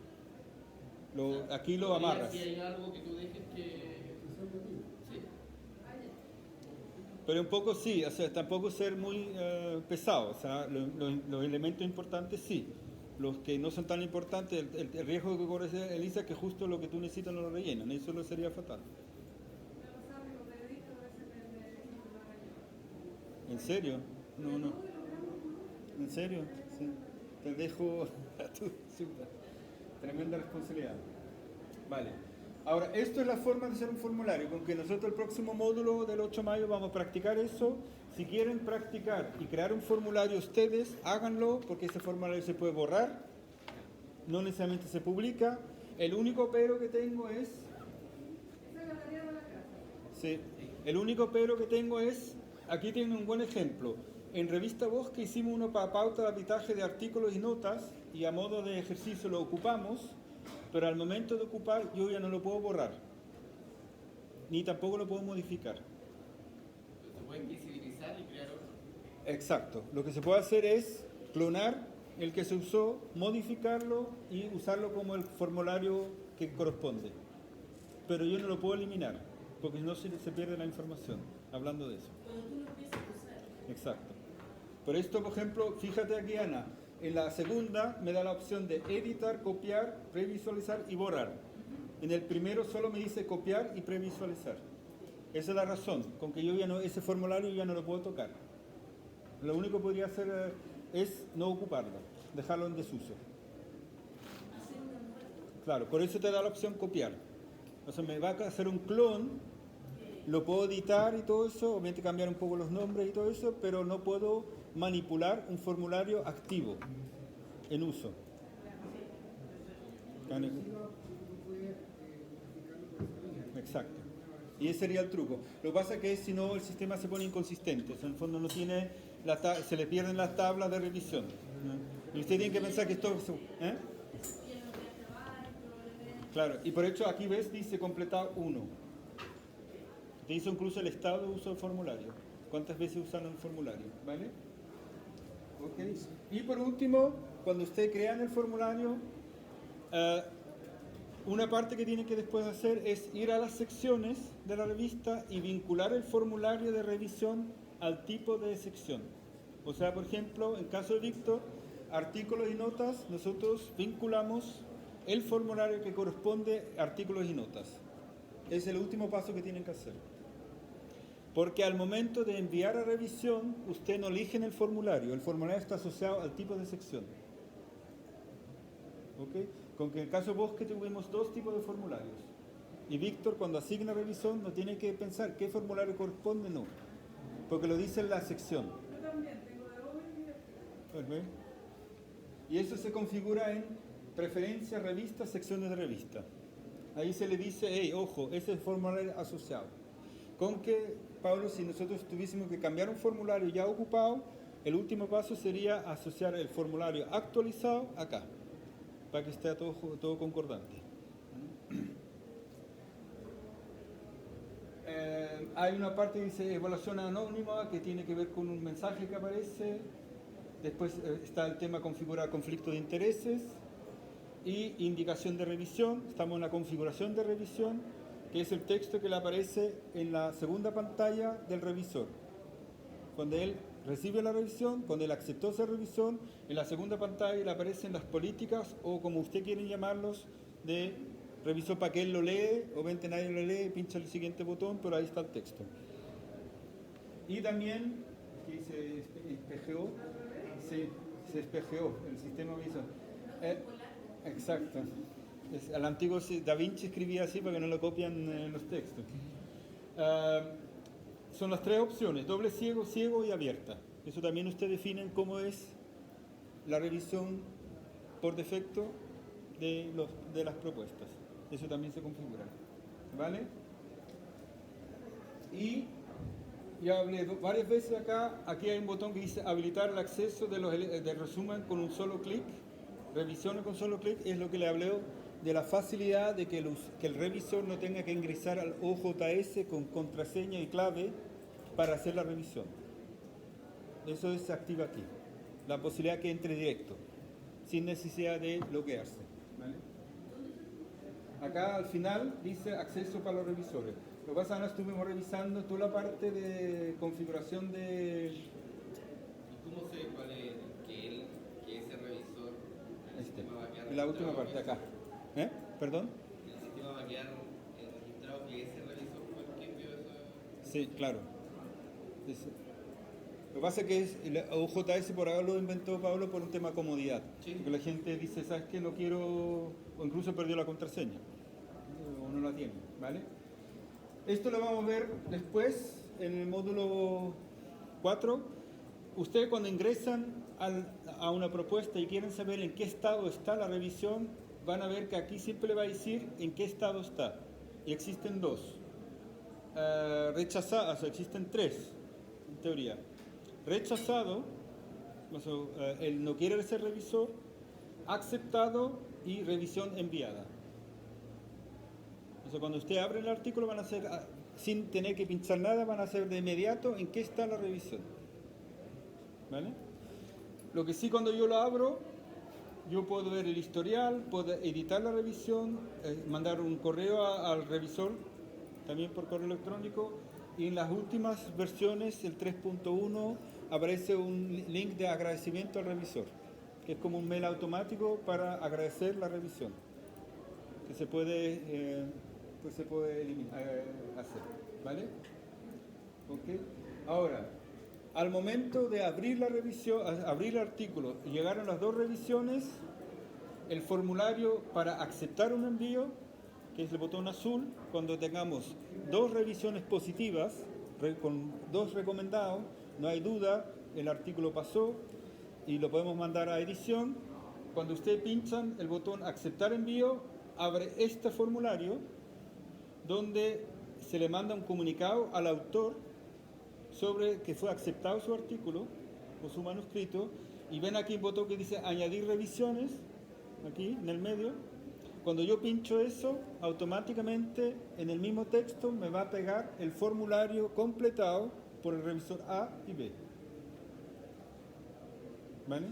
Aquí lo amarras. Si hay algo que tú dejes que... Sí. Pero un poco sí, o sea, tampoco ser muy pesado. O sea, los elementos importantes sí. los que no son tan importantes, el riesgo que corre Elisa es que justo lo que tú necesitas no lo rellenan, eso lo sería fatal. Me ha pasado que los periodistas a veces me dicen que lo haga yo. ¿En serio? No. ¿En serio? Sí. Te dejo a tu super. Tremenda responsabilidad. Vale. Ahora, esto es la forma de hacer un formulario, con que nosotros el próximo módulo del 8 de mayo vamos a practicar eso. Si quieren practicar y crear un formulario ustedes, háganlo, porque ese formulario se puede borrar, no necesariamente se publica. El único pero que tengo es... Esa es la tarea de la casa. Sí, el único pero que tengo es, aquí tienen un buen ejemplo. En Revista Bosque hicimos uno para pauta de arbitraje de artículos y notas, y a modo de ejercicio lo ocupamos, pero al momento de ocupar yo ya no lo puedo borrar, ni tampoco lo puedo modificar. Pero se pueden visibilizar y crear otro. Exacto, lo que se puede hacer es clonar el que se usó, modificarlo y usarlo como el formulario que corresponde. Pero yo no lo puedo eliminar, porque si no se pierde la información, hablando de eso. Cuando tú lo empiezas a usar. Exacto. Por esto, por ejemplo, fíjate aquí, Ana, en la segunda me da la opción de editar, copiar, previsualizar y borrar. En el primero solo me dice copiar y previsualizar. Esa es la razón, con que yo ya no, ese formulario ya no lo puedo tocar. Lo único que podría hacer es no ocuparlo, dejarlo en desuso. Claro, por eso te da la opción copiar. O sea, me va a hacer un clon, lo puedo editar y todo eso, obviamente cambiar un poco los nombres y todo eso, pero no puedo manipular un formulario activo, en uso. Exacto. Y ese sería el truco. Lo que pasa es que si no el sistema se pone inconsistente, o sea, en el fondo no tiene se le pierden las tablas de revisión, ¿no? Y usted tiene que pensar que esto... ¿eh? Claro, y por hecho aquí ves, dice completado 1. Te hizo incluso el estado de uso del formulario. ¿Cuántas veces usaron el formulario? ¿Vale? Ok. Y por último, cuando usted crea el formulario, una parte que tiene que después hacer es ir a las secciones de la revista y vincular el formulario de revisión al tipo de sección. O sea, por ejemplo, en caso de Víctor, artículos y notas, nosotros vinculamos el formulario que corresponde a artículos y notas. Es el último paso que tienen que hacer. Porque al momento de enviar a revisión, usted no elige en el formulario está asociado al tipo de sección. ¿Ok? Con que en el caso Bosque tuvimos 2 tipos de formularios. Y Víctor, cuando asigna revisión, no tiene que pensar qué formulario corresponde, no. Porque lo dice en la sección. Yo también tengo de Owen y de... ¿Ok? Y eso se configura en preferencias, revistas, secciones de revista. Ahí se le dice, hey, ojo, ese es el formulario asociado. Con que, Pablo, si nosotros tuviésemos que cambiar un formulario ya ocupado, el último paso sería asociar el formulario actualizado acá, para que esté todo concordante. Hay una parte que dice evaluación anónima, que tiene que ver con un mensaje que aparece. Después está el tema configurar conflicto de intereses y indicación de revisión. Estamos en la configuración de revisión, que es el texto que le aparece en la segunda pantalla del revisor. Cuando él recibe la revisión, cuando él aceptó esa revisión, en la segunda pantalla le aparecen las políticas, o como usted quiere llamarlos, de revisor, para que él lo lee. Obviamente nadie lo lee, pincha el siguiente botón, pero ahí está el texto. Y también, aquí se espejeó, sí, se espejeó el sistema visual. Exacto. Al antiguo Da Vinci escribía así para que no lo copian en los textos. Son las 3 opciones: doble ciego, ciego y abierta. Eso también usted define cómo es la revisión por defecto de las propuestas. Eso también se configura. ¿Vale? Y ya hablé varias veces acá. Aquí hay un botón que dice habilitar el acceso de resumen con un solo clic. Revisiones con solo clic es lo que le hablé de la facilidad de que el revisor no tenga que ingresar al OJS con contraseña y clave para hacer la revisión. Eso se activa aquí. La posibilidad que entre directo, sin necesidad de loguearse. ¿Vale? Acá al final dice acceso para los revisores. Lo que pasa es que ahora estuvimos revisando toda la parte de configuración de... ¿Y cómo sé cuál es que ese revisor sistema va a quedar En la última parte, acá. ¿Perdón? El sistema va a quedar registrado que ese revisor fue el que envió esa... Sí, claro. Lo que pasa es que el OJS por ahora lo inventó Pablo por un tema de comodidad. Sí. Porque la gente dice, ¿sabes qué? No quiero... O incluso perdió la contraseña. O no la tiene, ¿vale? Esto lo vamos a ver después en el módulo 4. Ustedes cuando ingresan a una propuesta y quieren saber en qué estado está la revisión, van a ver que aquí siempre le va a decir en qué estado está. Y existen dos. Rechazadas, o sea, existen tres, en teoría. Rechazado, o sea, él no quiere ser revisor, aceptado y revisión enviada. O sea, cuando usted abre el artículo van a hacer, sin tener que pinchar nada, van a hacer de inmediato en qué está la revisión. ¿Vale? Lo que sí, cuando yo lo abro, yo puedo ver el historial, puedo editar la revisión, mandar un correo al revisor, también por correo electrónico, y en las últimas versiones, el 3.1, aparece un link de agradecimiento al revisor, que es como un mail automático para agradecer la revisión, que se puede, hacer, ¿vale? ¿Ok? Ahora, al momento de abrir la revisión, abrir el artículo y llegar a las dos revisiones, el formulario para aceptar un envío, que es el botón azul, cuando tengamos dos revisiones positivas, con dos recomendados, no hay duda, el artículo pasó y lo podemos mandar a edición. Cuando ustedes pinchan el botón aceptar envío, abre este formulario donde se le manda un comunicado al autor sobre que fue aceptado su artículo o su manuscrito, y ven aquí un botón que dice añadir revisiones, aquí en el medio. Cuando yo pincho eso, automáticamente en el mismo texto me va a pegar el formulario completado por el revisor A y B. ¿Vale?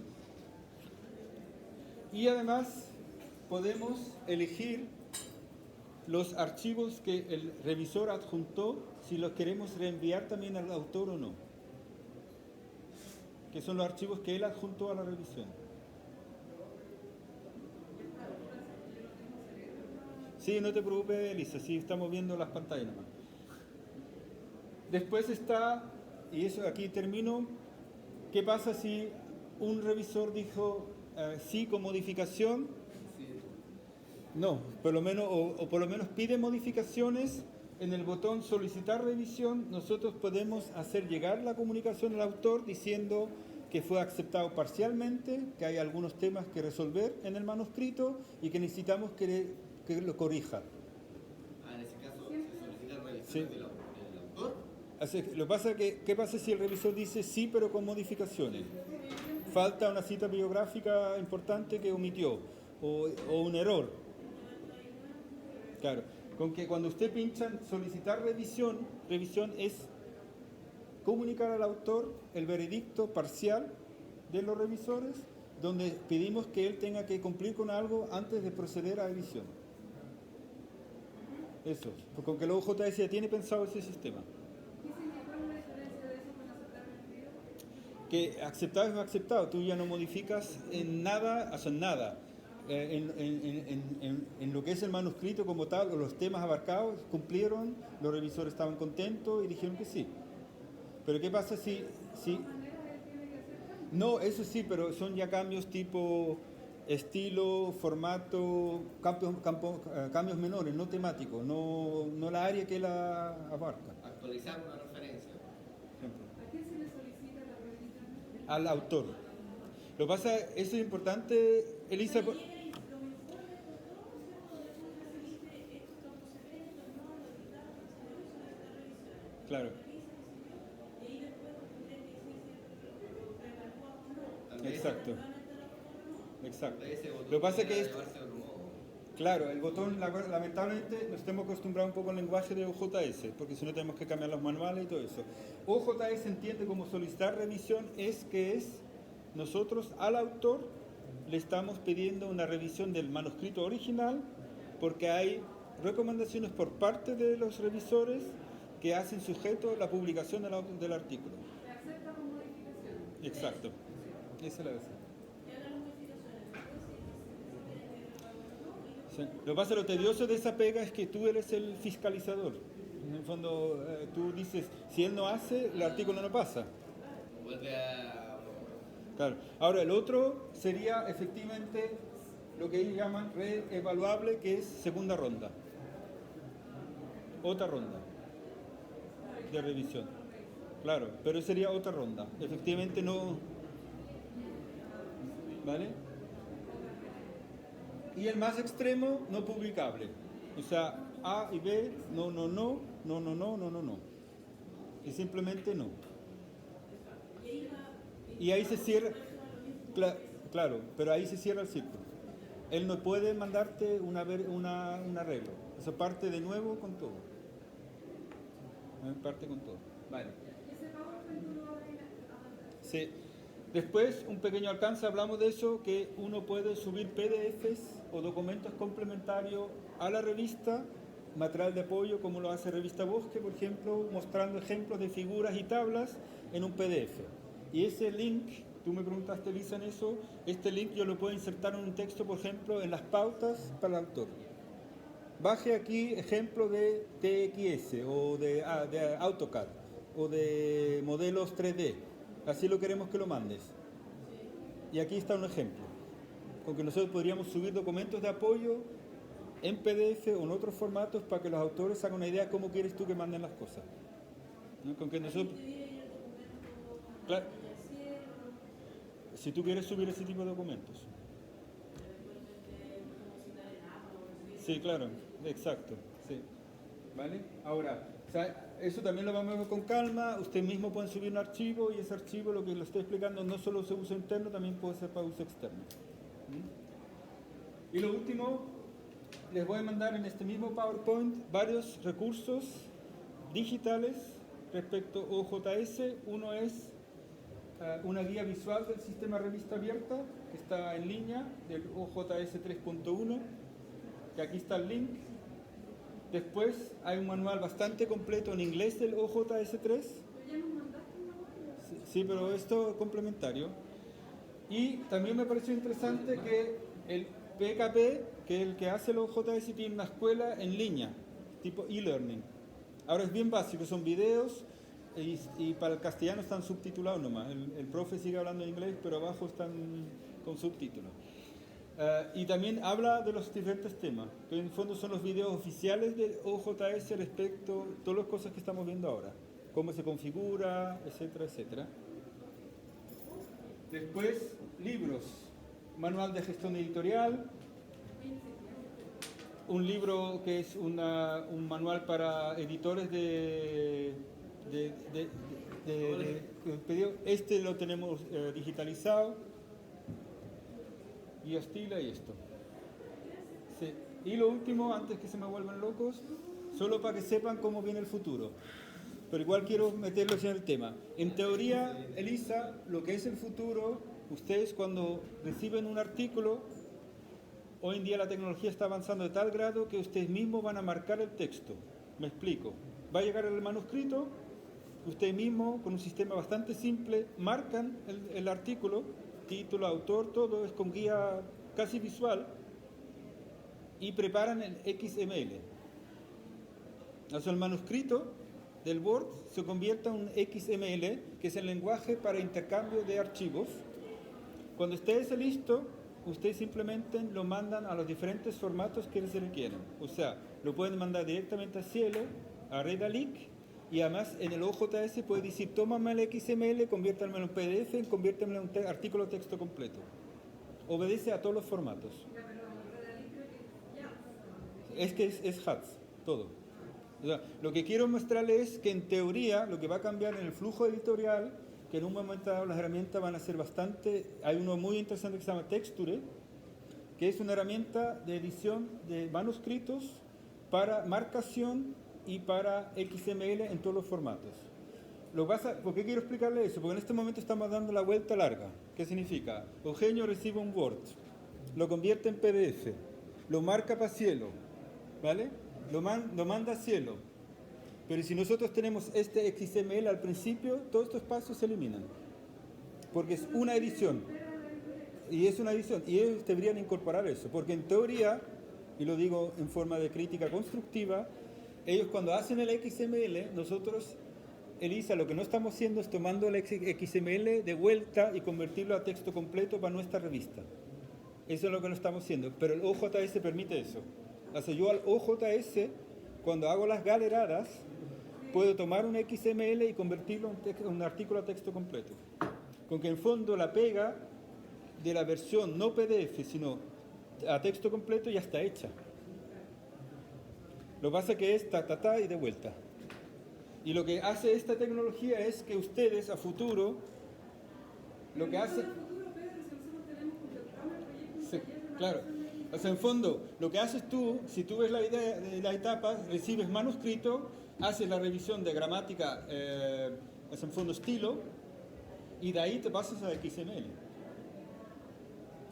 Y además podemos elegir los archivos que el revisor adjuntó, si los queremos reenviar también al autor o no, que son los archivos que él adjuntó a la revisión. Sí, no te preocupes, Elisa, sí estamos viendo las pantallas nomás. Después está, y eso aquí termino, ¿qué pasa si un revisor dijo sí con modificación? No, por lo menos, o por lo menos pide modificaciones. En el botón solicitar revisión nosotros podemos hacer llegar la comunicación al autor diciendo que fue aceptado parcialmente, que hay algunos temas que resolver en el manuscrito y que necesitamos que lo corrija. En ese caso se solicita revisiones Sí. del autor. Así que, lo que pasa es que, ¿qué pasa si el revisor dice sí pero con modificaciones? Falta una cita biográfica importante que omitió o un error. Claro, con que cuando usted pincha en solicitar revisión es comunicar al autor el veredicto parcial de los revisores, donde pedimos que él tenga que cumplir con algo antes de proceder a edición. Eso, con que el OJS ya tiene pensado ese sistema. ¿Qué significa la diferencia de eso con aceptar el envío? Que aceptado es aceptado, tú ya no modificas en nada, o sea, en nada. En lo que es el manuscrito como tal, o los temas abarcados, cumplieron, los revisores estaban contentos y dijeron que sí. Pero ¿qué pasa si no, eso sí, pero son ya cambios tipo estilo, formato, cambios menores, no temáticos, no la área que la abarca. Actualizar una referencia. ¿A quién se le solicita la revisión? Al autor. Lo que pasa, eso es importante, Elisa. Claro. Exacto. Exacto. Lo que pasa es que claro, el botón, lamentablemente, nos hemos acostumbrado un poco al lenguaje de OJS, porque si no tenemos que cambiar los manuales y todo eso. OJS entiende como solicitar revisión es nosotros al autor le estamos pidiendo una revisión del manuscrito original, porque hay recomendaciones por parte de los revisores que hacen sujeto la publicación del artículo. Se acepta con modificación. Exacto. Esa es la verdad. Sí. Lo que pasa, lo tedioso de esa pega es que tú eres el fiscalizador. En el fondo, tú dices, si él no hace, el artículo no pasa. Vuelve a... Claro. Ahora, el otro sería efectivamente lo que ellos llaman reevaluable, que es segunda ronda. Otra ronda de revisión. Claro, pero sería otra ronda. Efectivamente no... ¿Vale? Y el más extremo, no publicable. O sea, A y B, no. Y simplemente no. Y ahí se cierra... Claro, pero ahí se cierra el círculo. Él no puede mandarte un arreglo. Eso parte de nuevo con todo. Parte con todo. Vale. Ese PowerPoint tú lo vas a ir a... Sí. Después, un pequeño alcance, hablamos de eso, que uno puede subir PDFs o documentos complementarios a la revista, material de apoyo, como lo hace Revista Bosque, por ejemplo, mostrando ejemplos de figuras y tablas en un PDF. Y ese link, tú me preguntaste, Lisa, en eso, este link yo lo puedo insertar en un texto, por ejemplo, en las pautas para el autor. Baje aquí ejemplo de TXS o de AutoCAD o de modelos 3D. Así lo queremos que lo mandes. Y aquí está un ejemplo. Con que nosotros podríamos subir documentos de apoyo en PDF o en otros formatos para que los autores hagan una idea de cómo quieres tú que manden las cosas. ¿No? Con que nosotros... Claro. Si tú quieres subir ese tipo de documentos. Sí, claro, exacto. Sí. ¿Vale? Ahora, o sea, eso también lo vamos a ver con calma. Usted mismo puede subir un archivo y ese archivo, lo que lo estoy explicando, no solo se uso interno, también puede ser para uso externo. ¿Mm? Y lo último, les voy a mandar en este mismo PowerPoint varios recursos digitales respecto a OJS. Uno es una guía visual del sistema revista abierta, que está en línea, del OJS 3.1, que aquí está el link. Después hay un manual bastante completo en inglés del OJS 3. Pero ya nos mandaste un manual. Sí, pero esto es complementario. Y también me pareció interesante que el PKP, que es el que hace el OJS, tiene una escuela en línea, tipo e-learning. Ahora es bien básico, son videos y para el castellano están subtitulados nomás. El profe sigue hablando en inglés, pero abajo están con subtítulos. Y también habla de los diferentes temas, que en el fondo son los videos oficiales de OJS respecto a todas las cosas que estamos viendo ahora, cómo se configura, etcétera, etcétera. Después, libros, manual de gestión editorial, un libro que es un manual para editores de pedido. Este lo tenemos digitalizado. Y Hostila y esto. Sí. Y lo último, antes que se me vuelvan locos, solo para que sepan cómo viene el futuro. Pero igual quiero meterlos en el tema. En teoría, Elisa, lo que es el futuro, ustedes cuando reciben un artículo, hoy en día la tecnología está avanzando de tal grado que ustedes mismos van a marcar el texto. Me explico. Va a llegar el manuscrito, ustedes mismos, con un sistema bastante simple, marcan el artículo, título, autor, todo es con guía casi visual y preparan el XML. O sea, el manuscrito del Word se convierte en un XML, que es el lenguaje para intercambio de archivos. Cuando esté listo, ustedes simplemente lo mandan a los diferentes formatos que se requieren. O sea, lo pueden mandar directamente a Cielo, a Redalyc, y además en el OJS puede decir, tómame el XML, conviértanme en un PDF, conviértanme en un artículo de texto completo. Obedece a todos los formatos. Es que es HATS, todo. O sea, lo que quiero mostrarles es que en teoría lo que va a cambiar en el flujo editorial, que en un momento dado las herramientas van a ser bastante... Hay uno muy interesante que se llama Texture, que es una herramienta de edición de manuscritos para marcación y para XML en todos los formatos. ¿Por qué quiero explicarle eso? Porque en este momento estamos dando la vuelta larga. ¿Qué significa? Eugenio recibe un Word, lo convierte en PDF, lo marca para Cielo, ¿vale? Lo manda a Cielo. Pero si nosotros tenemos este XML al principio, todos estos pasos se eliminan. Porque es una edición. Y es una edición. Y ellos deberían incorporar eso. Porque en teoría, y lo digo en forma de crítica constructiva, ellos cuando hacen el XML, nosotros, Elisa, lo que no estamos haciendo es tomando el XML de vuelta y convertirlo a texto completo para nuestra revista. Eso es lo que no estamos haciendo, pero el OJS permite eso. O sea, yo al OJS, cuando hago las galeradas, puedo tomar un XML y convertirlo en un artículo a texto completo. Con que en fondo la pega de la versión no PDF, sino a texto completo ya está hecha. Lo que pasa es que es y de vuelta. Y lo que hace esta tecnología es que ustedes a futuro, lo que hacen... Sí, claro. O sea, en fondo, lo que haces tú, si tú ves la idea de la etapa, recibes manuscrito, haces la revisión de gramática, es en fondo estilo, y de ahí te pasas a XML.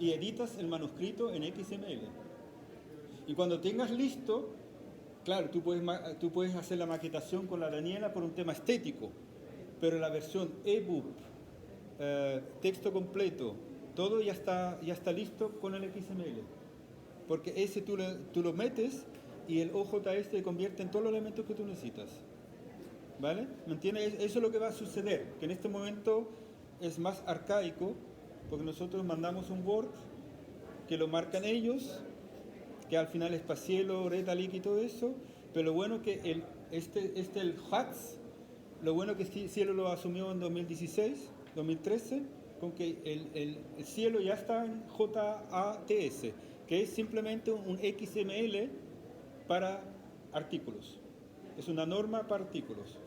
Y editas el manuscrito en XML. Y cuando tengas listo, claro, tú puedes hacer la maquetación con la Daniela por un tema estético, pero la versión ebook, texto completo, todo ya está listo con el XML. Porque ese tú lo metes y el OJS te convierte en todos los elementos que tú necesitas. ¿Vale? ¿Me entiendes? Eso es lo que va a suceder, que en este momento es más arcaico, porque nosotros mandamos un Word que lo marcan ellos, que al final es para Cielo, Retalic y todo eso, pero lo bueno que el HATS, lo bueno que Cielo lo asumió en 2016, 2013, con que el Cielo ya está en JATS, que es simplemente un XML para artículos. Es una norma para artículos.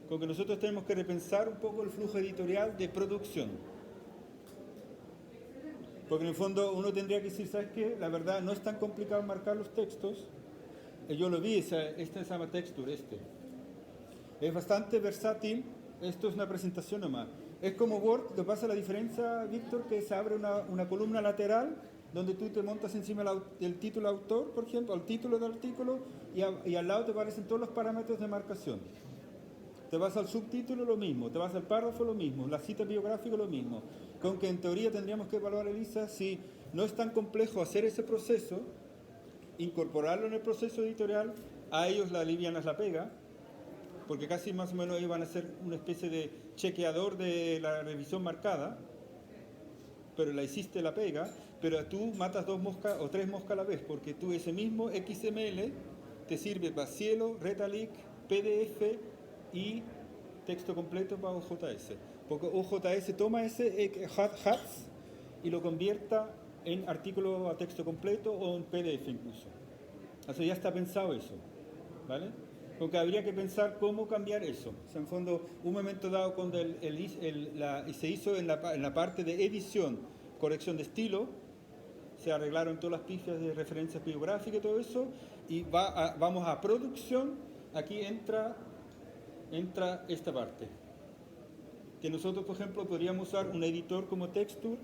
Con que nosotros tenemos que repensar un poco el flujo editorial de producción. Porque en el fondo uno tendría que decir, ¿sabes qué? La verdad no es tan complicado marcar los textos. Yo lo vi, este se llama Texture, Es bastante versátil. Esto es una presentación nomás. Es como Word, lo que pasa la diferencia, Víctor, que se abre una columna lateral donde tú te montas encima del título autor, por ejemplo, el título del artículo, y al lado te aparecen todos los parámetros de marcación. Te vas al subtítulo, lo mismo. Te vas al párrafo, lo mismo. La cita biográfica, lo mismo. Con que en teoría tendríamos que evaluar, Elisa, si no es tan complejo hacer ese proceso, incorporarlo en el proceso editorial, a ellos la alivianas la pega, porque casi más o menos ellos van a ser una especie de chequeador de la revisión marcada, pero la hiciste la pega, pero tú matas 2 moscas o 3 moscas a la vez, porque tú ese mismo XML te sirve para Cielo, Retalic, PDF y texto completo para OJS. Porque OJS toma ese HATS y lo convierta en artículo a texto completo o en PDF incluso. O sea, ya está pensado eso, ¿vale? Porque habría que pensar cómo cambiar eso. O sea, en fondo, un momento dado cuando se hizo en la parte de edición, corrección de estilo, se arreglaron todas las pifias de referencias biográficas y todo eso, y vamos a producción, aquí entra esta parte. Que nosotros, por ejemplo, podríamos usar un editor como Texture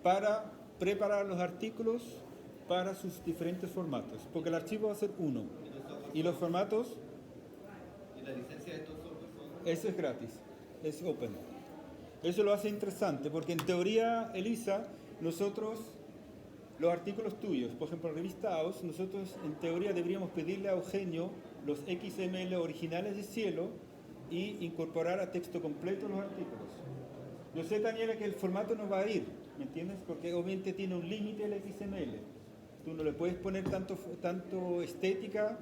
para preparar los artículos para sus diferentes formatos, porque el archivo va a ser uno. Y los formatos... ¿Y la licencia de estos software son? Eso es gratis, es open. Eso lo hace interesante, porque en teoría, Elisa, nosotros, los artículos tuyos, por ejemplo, la revista AOS, nosotros en teoría deberíamos pedirle a Eugenio los XML originales de Cielo y incorporar a texto completo los artículos. Yo sé, Daniela, que el formato no va a ir, ¿me entiendes? Porque obviamente tiene un límite el XML. Tú no le puedes poner tanto estética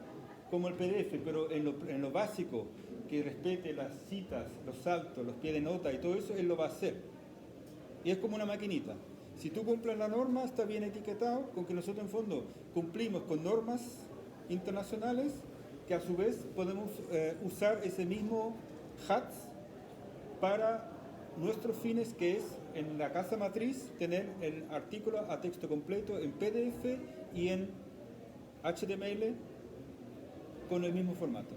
como el PDF, pero en lo básico, que respete las citas, los saltos, los pies de nota y todo eso, él lo va a hacer. Y es como una maquinita. Si tú cumples la norma, está bien etiquetado, con que nosotros en fondo cumplimos con normas internacionales, que a su vez podemos usar ese mismo HATS para nuestros fines, que es en la casa matriz tener el artículo a texto completo en PDF y en HTML con el mismo formato.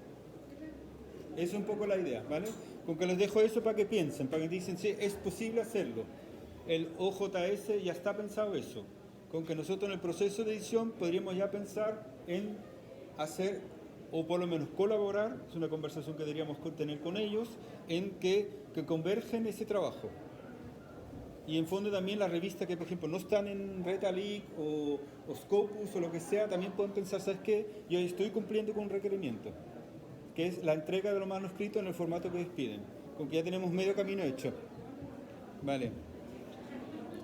Es un poco la idea, ¿vale? Con que les dejo eso para que piensen, para que dicen, sí, es posible hacerlo. El OJS ya está pensado eso. Con que nosotros en el proceso de edición podríamos ya pensar en hacer, o por lo menos colaborar, es una conversación que deberíamos tener con ellos, en que convergen ese trabajo. Y en fondo también las revistas que, por ejemplo, no están en Retalink o Scopus o lo que sea, también pueden pensar, ¿sabes qué? Yo estoy cumpliendo con un requerimiento, que es la entrega de los manuscritos en el formato que ellos piden, con que ya tenemos medio camino hecho. Vale.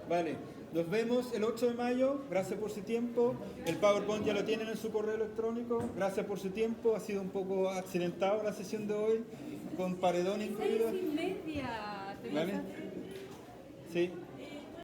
Vale. Nos vemos el 8 de mayo. Gracias por su tiempo. El PowerPoint ya lo tienen en su correo electrónico. Gracias por su tiempo. Ha sido un poco accidentado la sesión de hoy, con paredón incluido. 6:30. ¿Te ¿Vale? pensaste? Sí.